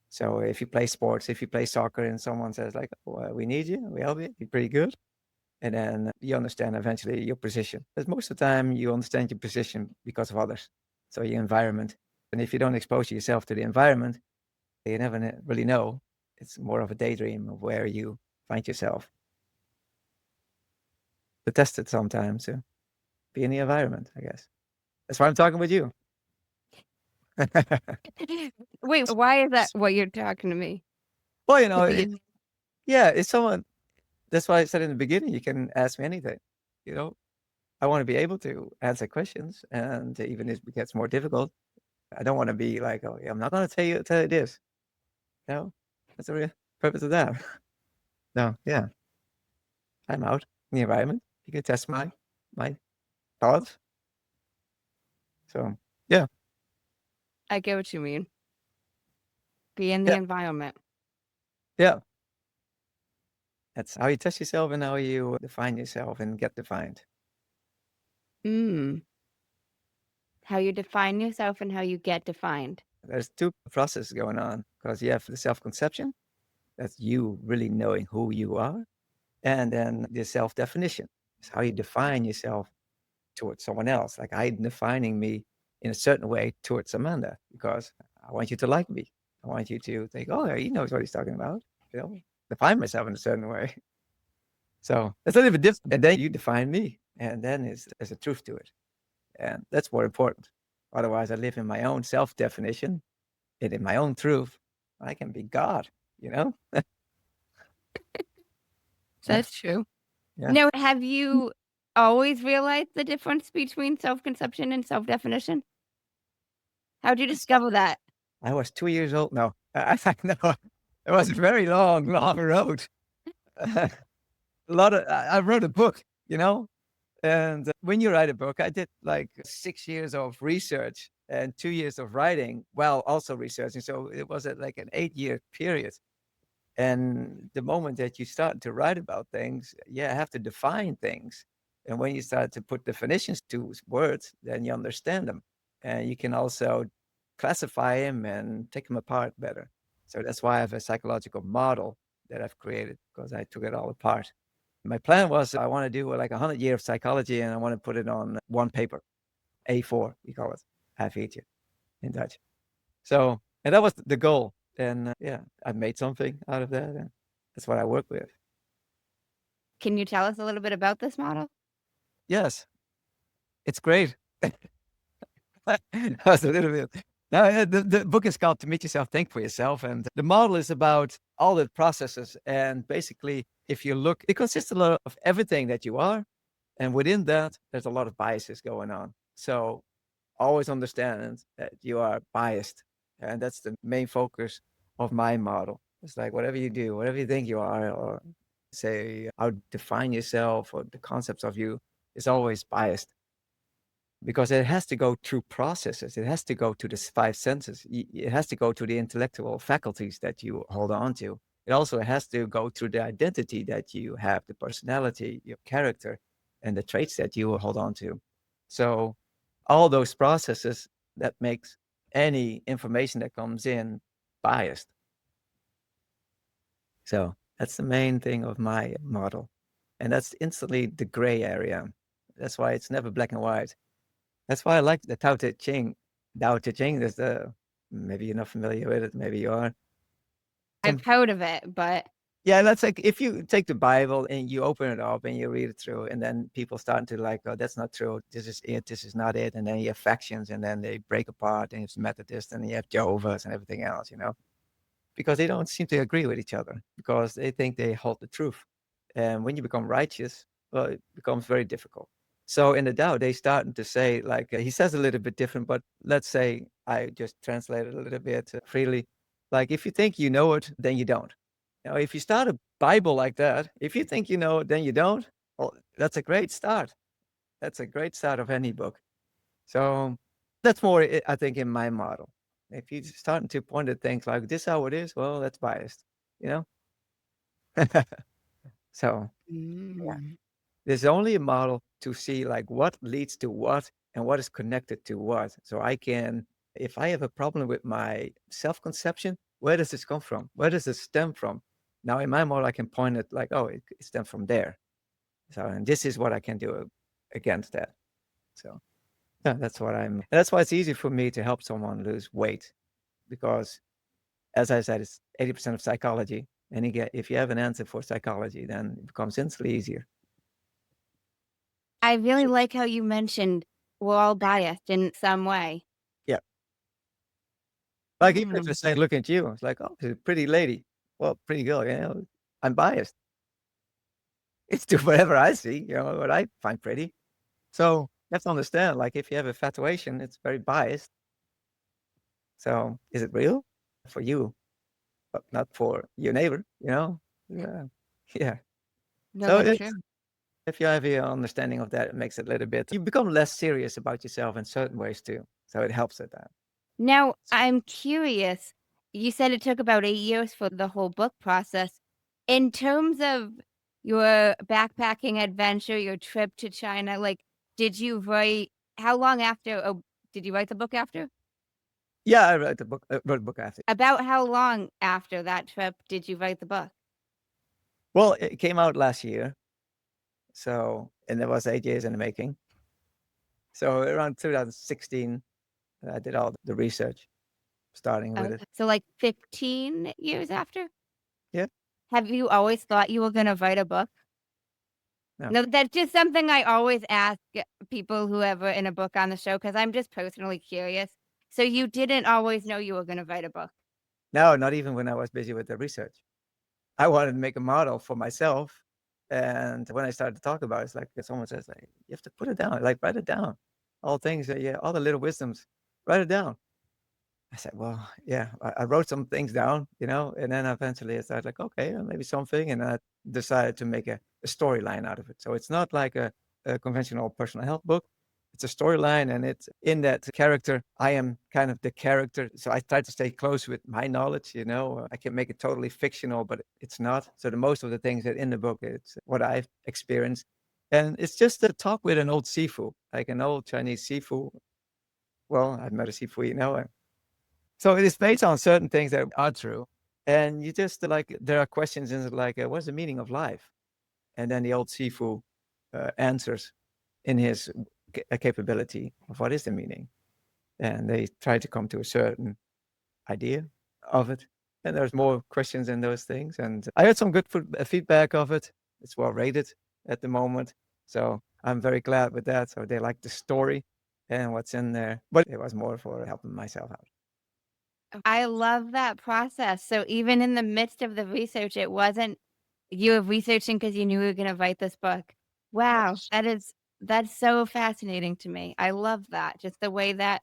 So if you play sports, if you play soccer, and someone says like, well, "We need you, we help you, you're pretty good," and then you understand eventually your position. But most of the time, you understand your position because of others, so your environment. And if you don't expose yourself to the environment, you never really know. It's more of a daydream of where you find yourself. To test it sometimes, to be in the environment, I guess. That's why I'm talking with you. Wait, why is that what you're talking to me? Well, yeah, it's someone. That's why I said in the beginning, you can ask me anything. You know, I want to be able to answer questions, and even if it gets more difficult, I don't want to be like, oh, yeah, I'm not going to tell you this. No, that's the real purpose of that. No, yeah, I'm out in the environment. You can test my thoughts. So yeah, I get what you mean. Be in the yeah, environment. yeah. That's how you test yourself and how you define yourself and get defined. Mm. How you define yourself and how you get defined. There's two processes going on because you have the self-conception, that's you really knowing who you are, and then the self-definition is how you define yourself towards someone else. Like I'm defining me in a certain way towards Amanda because I want you to like me. I want you to think, oh, he knows what he's talking about. Define myself in a certain way. So it's a little bit different. And then you define me, and then there's a truth to it, and that's more important. Otherwise, I live in my own self-definition and in my own truth. I can be God, you know? Yeah, That's true. yeah. Now, have you always realized the difference between self-conception and self-definition? How'd you discover that? I was 2 years old. No, I think no. It was a very long, long road. A lot of I wrote a book, you know? And when you write a book, I did like 6 years of research and 2 years of writing while also researching. So it was like an 8-year period. And the moment that you start to write about things, you have to define things. And when you start to put definitions to words, then you understand them. And you can also classify them and take them apart better. So that's why I have a psychological model that I've created because I took it all apart. My plan was I want to do like 100 years of psychology and I want to put it on one paper, A4, we call it, A4 in Dutch. So, and that was the goal. And yeah, I made something out of that. And that's what I work with. Can you tell us a little bit about this model? Yes, it's great. That was a little bit. Now, the book is called To Meet Yourself, Think for Yourself. And the model is about all the processes. And basically, if you look, it consists a lot of everything that you are. And within that, there's a lot of biases going on. So always understand that you are biased. And that's the main focus of my model. It's like whatever you do, whatever you think you are, or say how to define yourself or the concepts of you is always biased because it has to go through processes. It has to go to the five senses. It has to go to the intellectual faculties that you hold on to. It also has to go through the identity that you have, the personality, your character, and the traits that you hold on to. So all those processes that makes any information that comes in biased. So that's the main thing of my model. And that's instantly the gray area. That's why it's never black and white. That's why I like the Tao Te Ching. Tao Te Ching is maybe you're not familiar with it, maybe you are. I've heard of it, but Yeah, that's like if you take the Bible and you open it up and you read it through, and then people start to like, oh, that's not true. This is it. This is not it. And then you have factions, and then they break apart, and it's Methodist, and you have Jehovah's and everything else, because they don't seem to agree with each other because they think they hold the truth. And when you become righteous, well, it becomes very difficult. So in the Tao, they started to say, like, he says a little bit different, but let's say I just translate it a little bit freely. Like, if you think you know it, then you don't. If you start a Bible like that, if you think you know it, then you don't. Well, that's a great start. That's a great start of any book. So that's more, I think, in my model. If you're starting to point at things like this, how it is, well, that's biased, you know? So yeah, Mm. there's only a model to see like what leads to what and what is connected to what. So I can, if I have a problem with my self-conception, where does this come from? Where does this stem from? Now in my model, I can point it like, oh, it stems from there. So, and this is what I can do against that. So yeah, that's why it's easy for me to help someone lose weight because as I said, it's 80% of psychology. And if you have an answer for psychology, then it becomes instantly easier. I really like how you mentioned we're all biased in some way. Yeah. Like even if Mm. I say, look at you, it's like, oh, she's a pretty lady. Well, pretty girl, I'm biased. It's to whatever I see, what I find pretty. So you have to understand, like if you have a infatuation, it's very biased. So is it real for you, but not for your neighbor, Yeah. Yeah. No, So that's it's true. if you have your understanding of that, it makes it a little bit you become less serious about yourself in certain ways too. So it helps with that. Now, I'm curious. You said it took about 8 years for the whole book process. In terms of your backpacking adventure, your trip to China, like, did you write how long after did you write the book after? Yeah, I wrote a book after. About how long after that trip did you write the book? Well, it came out last year. So, and it was 8 years in the making. So around 2016, I did all the research, starting with it. Okay. So, like, 15 years after? Yeah. Have you always thought you were gonna write a book? No. No, that's just something I always ask people who have written a book on the show because I'm just personally curious. So you didn't always know you were going to write a book. No, not even when I was busy with the research. I wanted to make a model for myself. And when I started to talk about it, it's like someone says, like, you have to put it down, like write it down. All things, yeah, all the little wisdoms, write it down. I said, well, yeah, I wrote some things down, and then eventually I started like, okay, maybe something. And I decided to make a storyline out of it. So it's not like a conventional personal health book. It's a storyline, and it's in that character. I am kind of the character. So I try to stay close with my knowledge, I can make it totally fictional, but it's not. So the most of the things that in the book, it's what I've experienced. And it's just a talk with an old Sifu, like an old Chinese Sifu. Well, I've met a Sifu, so it is based on certain things that are true. And you just like, there are questions in it like, what's the meaning of life? And then the old Sifu answers in his capability of what is the meaning. And they try to come to a certain idea of it. And there's more questions in those things. And I had some good feedback of it. It's well rated at the moment. So I'm very glad with that. So they like the story and what's in there. But it was more for helping myself out. I love that process. So even in the midst of the research, it wasn't you were researching because you knew you were going to write this book. Wow, that's so fascinating to me. I love that. Just the way that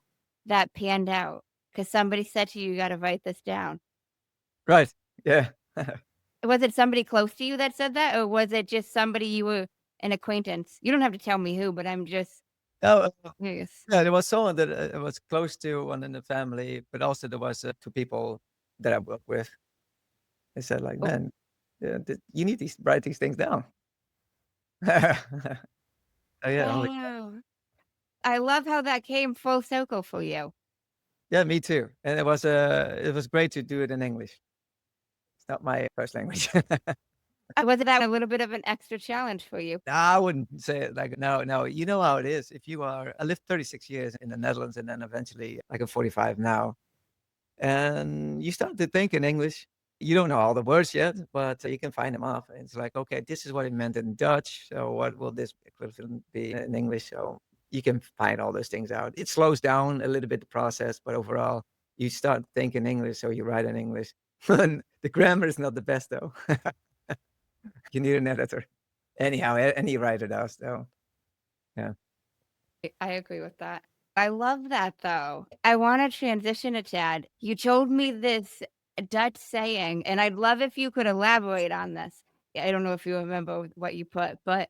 panned out because somebody said to you, you got to write this down. Right. Yeah. Was it somebody close to you that said that, or was it just somebody you were an acquaintance? You don't have to tell me who, but I'm just Oh, curious. yeah, there was someone that was close to one in the family, but also there was two people that I work with. They said, like, Oh, man, you need to write these things down. Oh, yeah, I'm like, wow. I love how that came full circle for you. yeah, me too. And it was great to do it in English. It's not my first language. Was that a little bit of an extra challenge for you? No, I wouldn't say it like, no, no. You know how it is. If you are, I lived 36 years in the Netherlands, and then eventually, like, I'm 45 now. And you start to think in English. You don't know all the words yet, but you can find them off. And it's like, okay, this is what it meant in Dutch. So what will this equivalent be in English? So you can find all those things out. It slows down a little bit the process, but overall, you start thinking English, so you write in English. And the grammar is not the best though. You need an editor. Anyhow, any writer does though. Yeah. I agree with that. I love that though. I want to transition a tad. You told me this Dutch saying, and I'd love if you could elaborate on this. I don't know if you remember what you put, but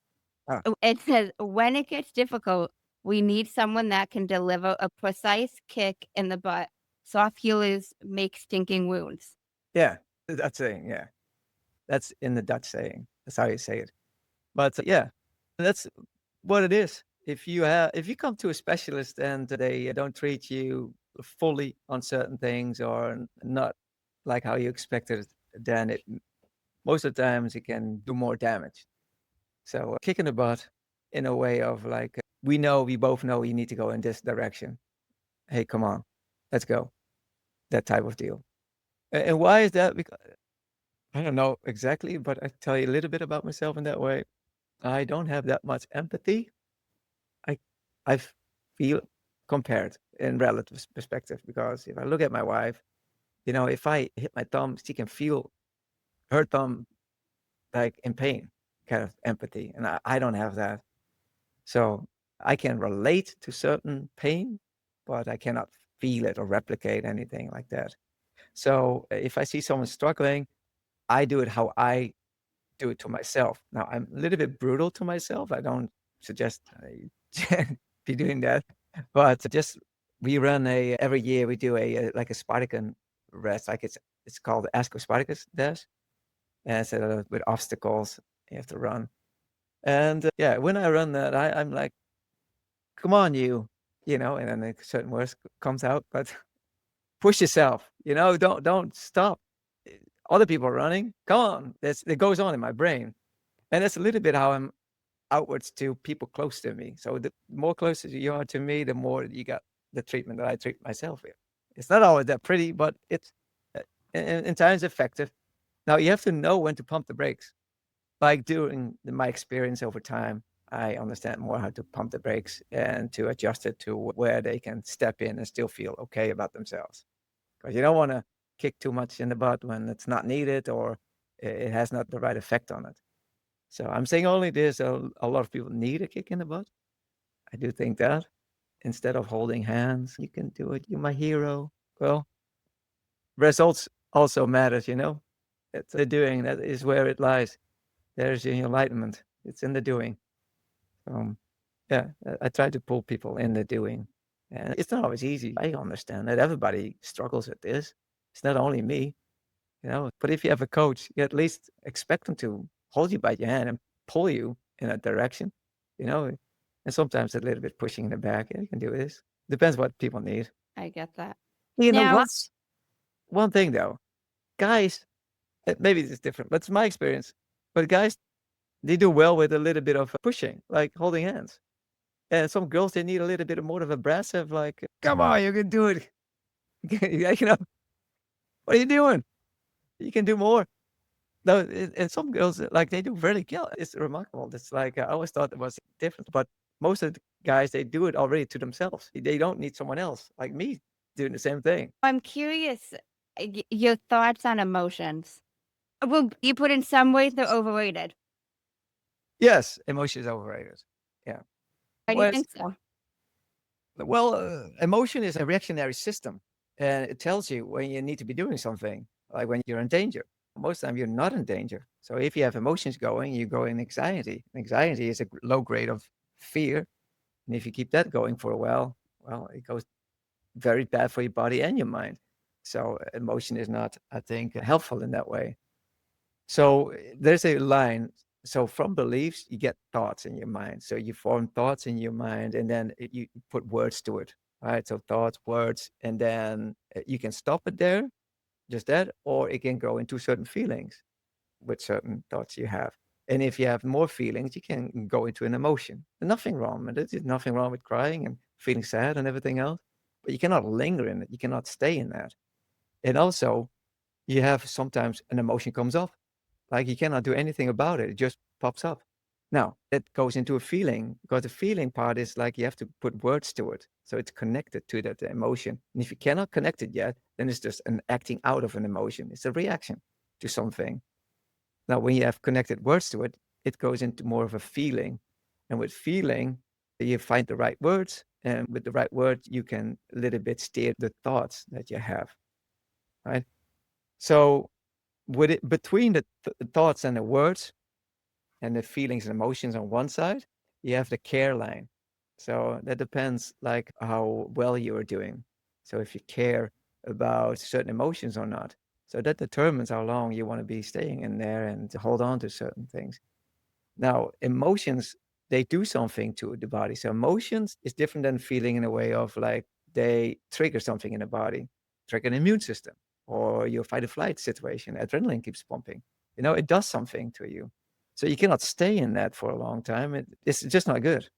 Oh, it says, when it gets difficult, we need someone that can deliver a precise kick in the butt. Soft healers make stinking wounds. yeah. That's saying, yeah. That's in the Dutch saying. That's how you say it. But yeah, that's what it is. If you come to a specialist and they don't treat you fully on certain things or not like how you expected, then it most of the times it can do more damage. So kick in the butt in a way of like, we both know you need to go in this direction. Hey, come on, let's go. That type of deal. And why is that? Because I don't know exactly, but I tell you a little bit about myself in that way. I don't have that much empathy. I I feel compared in relative perspective, because if I look at my wife, if I hit my thumb, she can feel her thumb like in pain, kind of empathy. And I don't have that. So I can relate to certain pain, but I cannot feel it or replicate anything like that. So if I see someone struggling, I do it how I do it to myself. Now, I'm a little bit brutal to myself. I don't suggest be doing that, but just we run every year we do like a Spartan race, like it's called the Ask of Spartacus Dash, and it's with obstacles you have to run. And yeah, when I run that, I'm like, come on, and then a certain words comes out, but push yourself, don't stop. Other people are running. Come on, it goes on in my brain. And that's a little bit how I'm outwards to people close to me. So the more closer you are to me, the more you got the treatment that I treat myself with. It's not always that pretty, but it's in times effective. Now you have to know when to pump the brakes. Like during my experience over time, I understand more how to pump the brakes and to adjust it to where they can step in and still feel okay about themselves. Because you don't want to kick too much in the butt when it's not needed or it has not the right effect on it. So I'm saying only this, a lot of people need a kick in the butt. I do think that. Instead of holding hands, you can do it. You're my hero. Well, results also matters, you know. It's the doing that is where it lies. There's the enlightenment. It's in the doing. Um, yeah, I try to pull people in the doing. And it's not always easy. I understand that everybody struggles with this. It's not only me, you know. But if you have a coach, you at least expect them to hold you by your hand and pull you in a direction, you know. And sometimes a little bit pushing in the back. Yeah, you can do this. Depends what people need. I get that. You know, Now, one thing though, guys, maybe it's different, but it's my experience. But guys, they do well with a little bit of pushing, like holding hands. And some girls, they need a little bit more of abrasive, like, come on, you can do it. You know, what are you doing? You can do more. No, and some girls, like, they do really well. It's remarkable. It's like, I always thought it was different, but most of the guys, they do it already to themselves. They don't need someone else, like me, doing the same thing. I'm curious, your thoughts on emotions. Well, you put in some ways they're overrated. Yes, emotion is overrated. Yeah. Why do you think so? Well, emotion is a reactionary system, and it tells you when you need to be doing something, like when you're in danger. Most of the time, you're not in danger. So if you have emotions going, you go in anxiety. Anxiety is a low grade of fear, and if you keep that going for a while, well, it goes very bad for your body and your mind. So emotion is not, I think, helpful in that way. So there's a line. So from beliefs, you get thoughts in your mind. So you form thoughts in your mind, and then you put words to it. Right. So thoughts, words, and then you can stop it there, just that, or it can go into certain feelings with certain thoughts you have. And if you have more feelings, you can go into an emotion. There's nothing wrong with it. There's nothing wrong with crying and feeling sad and everything else. But you cannot linger in it. You cannot stay in that. And also, you have sometimes an emotion comes up, like you cannot do anything about it. It just pops up. Now, that goes into a feeling because the feeling part is like you have to put words to it. So it's connected to that emotion. And if you cannot connect it yet, then it's just an acting out of an emotion. It's a reaction to something. Now, when you have connected words to it, it goes into more of a feeling. And with feeling, you find the right words. And with the right words, you can a little bit steer the thoughts that you have. Right. So with it between the thoughts and the words and the feelings and emotions on one side, you have the care line. So that depends like how well you are doing. So if you care about certain emotions or not. So that determines how long you want to be staying in there and to hold on to certain things. Now, emotions, they do something to the body. So emotions is different than feeling in a way of like they trigger something in the body, trigger an immune system, or your fight or flight situation. Adrenaline keeps pumping. You know, it does something to you. So you cannot stay in that for a long time. It's just not good.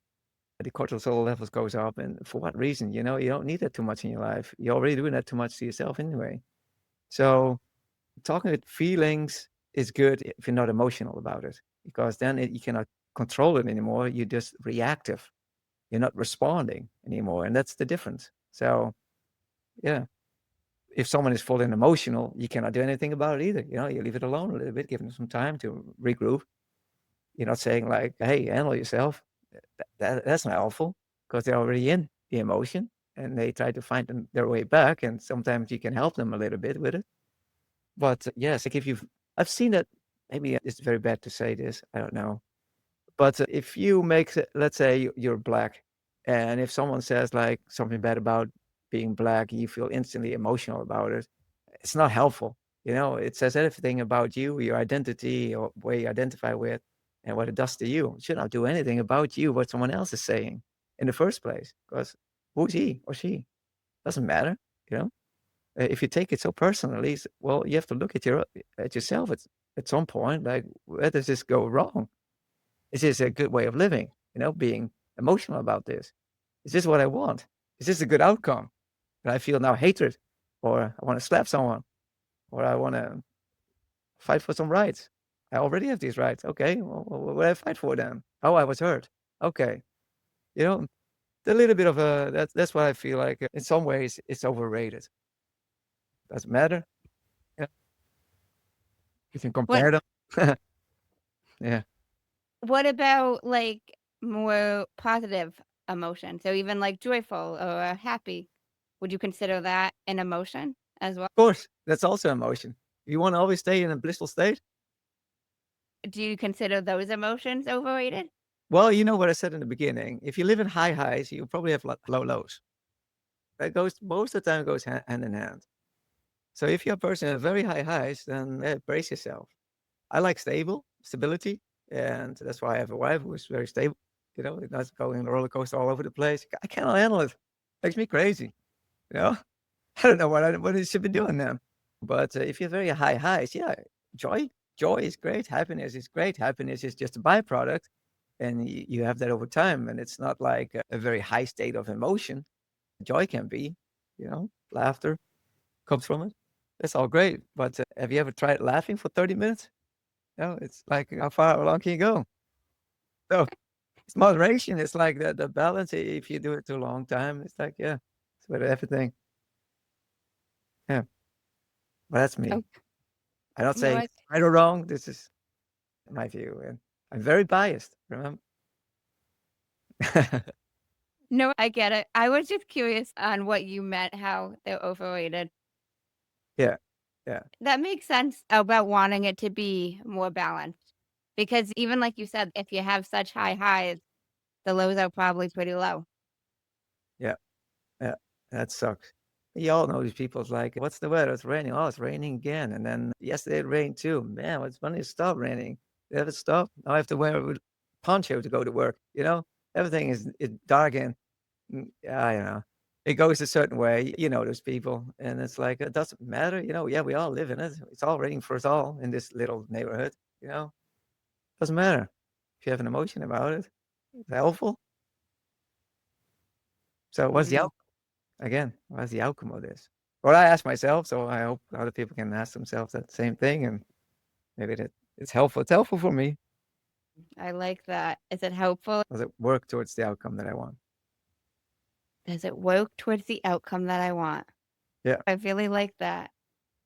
The cortisol levels goes up, and for what reason? You know, you don't need that too much in your life. You're already doing that too much to yourself anyway. So talking with feelings is good if you're not emotional about it, because then you cannot control it anymore. You're just reactive. You're not responding anymore, and that's the difference. So, yeah, if someone is fully emotional, you cannot do anything about it either. You know, you leave it alone a little bit, give them some time to regroup. You're not saying like, "Hey, handle yourself." That's not helpful because they're already in the emotion and they try to find their way back. And sometimes you can help them a little bit with it. But yes, like if I've seen that. Maybe it's very bad to say this. I don't know. But if you make, let's say you're black, and if someone says like something bad about being black, you feel instantly emotional about it. It's not helpful. You know, it says everything about you, your identity, or where you identify with, and what it does to you. It should not do anything about you, what someone else is saying in the first place, because who's he or she? Doesn't matter. You know, if you take it so personally, well, you have to look at yourself at some point. Like, where does this go wrong? Is this a good way of living? You know, being emotional about this. Is this what I want? Is this a good outcome? And I feel now hatred, or I want to slap someone, or I want to fight for some rights. I already have these rights. Okay, well, what do I fight for then? Oh, I was hurt. Okay, you know, a little bit of a that's what I feel like. In some ways, it's overrated. Doesn't matter. Yeah, you can What compare them. Yeah, what about like more positive emotions? So even like joyful or happy, would you consider that an emotion as well? of course, that's also emotion. You want to always stay in a blissful state. Do you consider those emotions overrated? Well, you know what I said in the beginning. If you live in high highs, you probably have low lows. That goes most of the time goes hand in hand. So if you're a person with very high highs, then brace yourself. I like stability, and that's why I have a wife who is very stable. Not going on a roller coaster all over the place. I cannot handle it. Makes me crazy. You know, I don't know what I should be doing then. But if you're very high highs, yeah, joy is great. Happiness is great. Happiness is just a byproduct, and you have that over time. And it's not like a very high state of emotion. Joy can be, laughter comes from it. That's all great. But have you ever tried laughing for 30 minutes? No, it's like how far along can you go? So it's moderation. It's like the balance. If you do it too long time, it's like, yeah, it's with everything. Yeah. But that's Oh, me. I'm not no, saying it's right or wrong. This is my view. And I'm very biased, remember? no, I get it. I was just curious on what you meant, how they're overrated. Yeah. Yeah. That makes sense about wanting it to be more balanced. Because even like you said, if you have such high highs, the lows are probably pretty low. Yeah. Yeah. That sucks. You all know these people. It's like, what's the weather? It's raining. Oh, it's raining again. And then yesterday it rained too. Man, it's funny it stopped raining. Did it stop? Now I have to wear a poncho to go to work. Everything is dark and yeah, it goes a certain way. You know those people, and it's like it doesn't matter. Yeah, we all live in it. It's all raining for us all in this little neighborhood. Doesn't matter if you have an emotion about it. It's helpful. So what's the Mhm. outcome? Again, what's the outcome of this? Well, I ask myself, so I hope other people can ask themselves that same thing, and maybe that it's helpful. It's helpful for me. I like that. Is it helpful? Does it work towards the outcome that I want? Does it work towards the outcome that I want? Yeah. I really like that.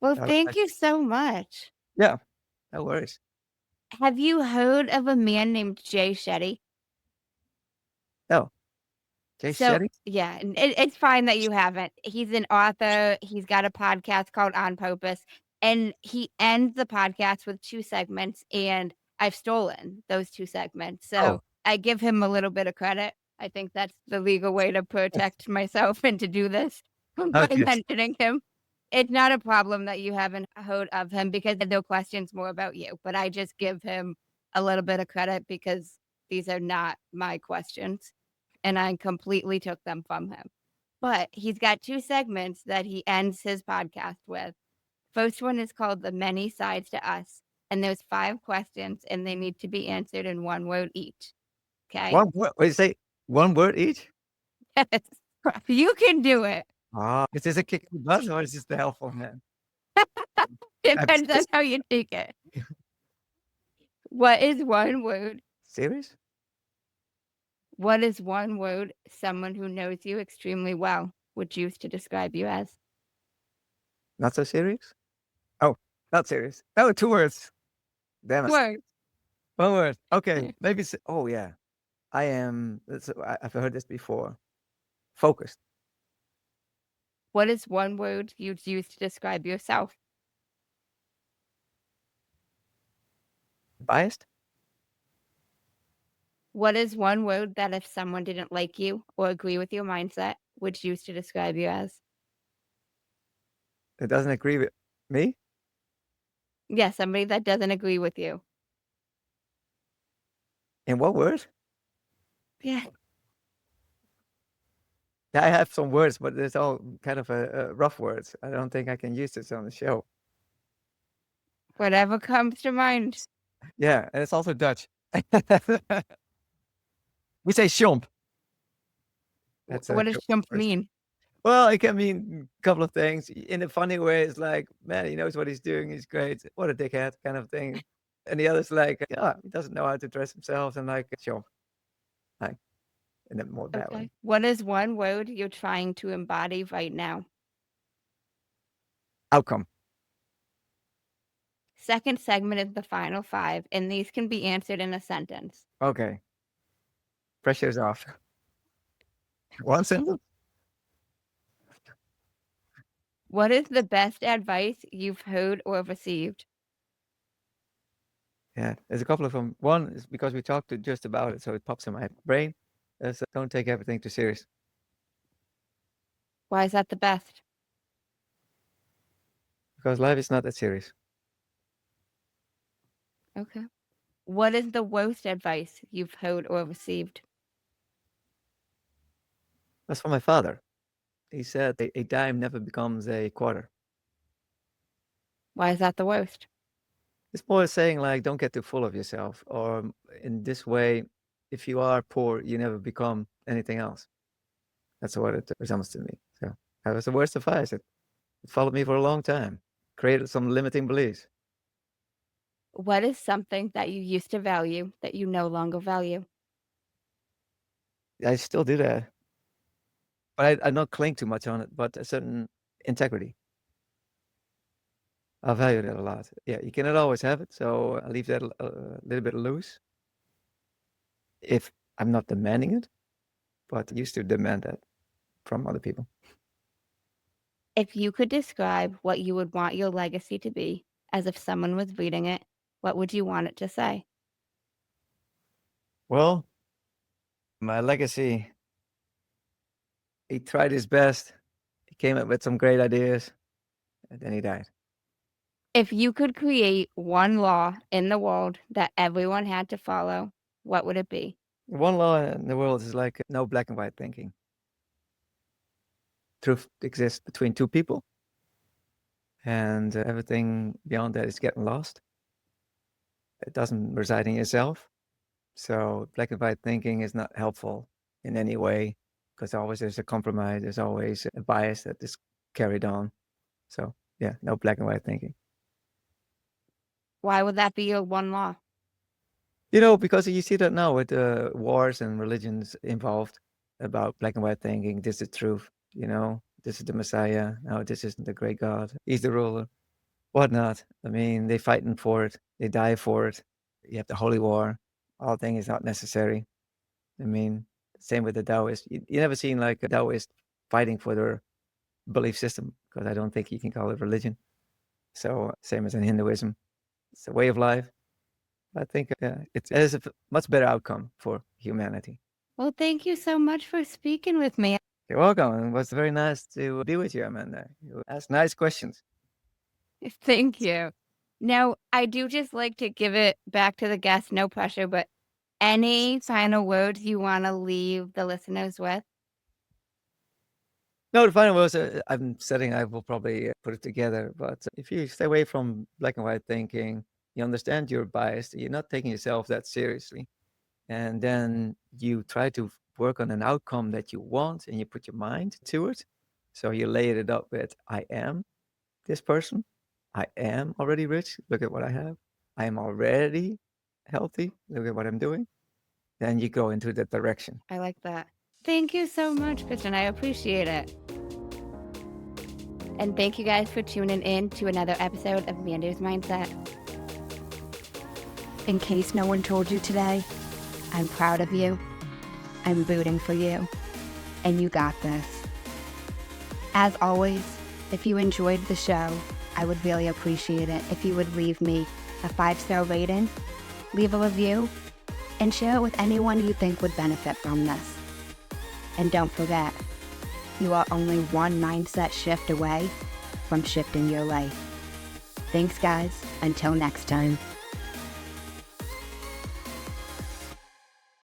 Well, I thank like- you so much. Yeah. No worries. Have you heard of a man named Jay Shetty? No. Jay So, Shetty? yeah, and it's fine that you haven't. He's an author. He's got a podcast called On Purpose, and he ends the podcast with 2 segments, and I've stolen those 2 segments. Oh, So, I give him a little bit of credit. I think that's the legal way to protect myself and to do this by okay. mentioning him. It's not a problem that you haven't heard of him because the question's more about you, but I just give him a little bit of credit because these are not my questions and I completely took them from him. But he's got 2 segments that he ends his podcast with. First one is called The Many Sides to Us, and there's 5 questions, and they need to be answered in 1 word each, okay? One word. What you say? One word each? Yes. You can do it. Is this a kick in the butt or is this the helpful man? I'm Depends on how you take it. What is 1 word? serious? What is 1 word someone who knows you extremely well would use to describe you as? Not so serious? Oh, not serious. Oh, 2 words. Damn it. Word. 1 word. Okay, maybe oh, yeah. I've heard this before. Focused. What is 1 word you'd use to describe yourself? Biased? What is 1 word that if someone didn't like you or agree with your mindset, would you use to describe you as? It doesn't agree with me? Yeah, somebody that doesn't agree with you. In what word? Yeah, Yeah, I have some words, but it's all kind of rough words. I don't think I can use this on the show. whatever comes to mind. Yeah, and it's also Dutch. We say "chomp." That's a What does good chump word. mean? Well, it can mean a couple of things. In a funny way, it's like, man, he knows what he's doing. He's great. What a dickhead kind of thing. And the other's like, yeah, he doesn't know how to dress himself, and like, sure, like in a more bad way. Okay. What is one word you're trying to embody right now? Outcome. Second segment is the final 5, and these can be answered in a sentence. Okay. Pressure's off. One sentence? What is the best advice you've heard or received? Yeah, there's a couple of them. One is because we talked just about it, so it pops in my brain. Is don't take everything too serious. Why is that the best? Because life is not that serious. Okay. What is the worst advice you've heard or received? That's from my father. He said a dime never becomes a quarter. Why is that the worst? It's more saying like, don't get too full of yourself, or in this way, if you are poor, you never become anything else. That's what it resembles to me. So that was the worst advice. It followed me for a long time. Created some limiting beliefs. What is something that you used to value that you no longer value? I still do that, but I don't cling too much on it. But a certain integrity, I value that a lot. Yeah, you cannot always have it, so I leave that a little bit loose. If I'm not demanding it, but I used to demand that from other people. If you could describe what you would want your legacy to be, as if someone was reading it, what would you want it to say? Well, my legacy, he tried his best. He came up with some great ideas, and then he died. If you could create one law in the world that everyone had to follow, what would it be? One law in the world is like no black and white thinking. Truth exists between two people, and everything beyond that is getting lost. It doesn't reside in yourself. So black and white thinking is not helpful in any way, because always there's a compromise. There's always a bias that is carried on. So yeah, no black and white thinking. Why would that be your one law? Because you see that now with wars and religions involved about black and white thinking. This is the truth. This is the Messiah. No, this isn't the great God. He's the ruler. Whatnot. I mean, they fighting for it. They die for it. You have the holy war. All thing is not necessary. I mean, same with the Taoist. You never seen like a Taoist fighting for their belief system, because I don't think you can call it religion. So same as in Hinduism. It's a way of life. I think it has a much better outcome for humanity. Well, thank you so much for speaking with me. You're welcome. It was very nice to be with you, Amanda. You asked nice questions. Thank you. Now, I do just like to give it back to the guests, no pressure, but any final words you want to leave the listeners with? No, the final was I'm setting, I will probably put it together. But if you stay away from black and white thinking, you understand you're biased, you're not taking yourself that seriously. And then you try to work on an outcome that you want, and you put your mind to it. So you layered it up with, I am this person. I am already rich. Look at what I have. I am already healthy. Look at what I'm doing. Then you go into that direction. I like that. Thank you so much, Christiaan. I appreciate it. And thank you guys for tuning in to another episode of Manders Mindset. In case no one told you today, I'm proud of you. I'm rooting for you. And you got this. As always, if you enjoyed the show, I would really appreciate it if you would leave me a 5-star rating, leave a review, and share it with anyone you think would benefit from this. And don't forget, you are only one mindset shift away from shifting your life. Thanks, guys. Until next time.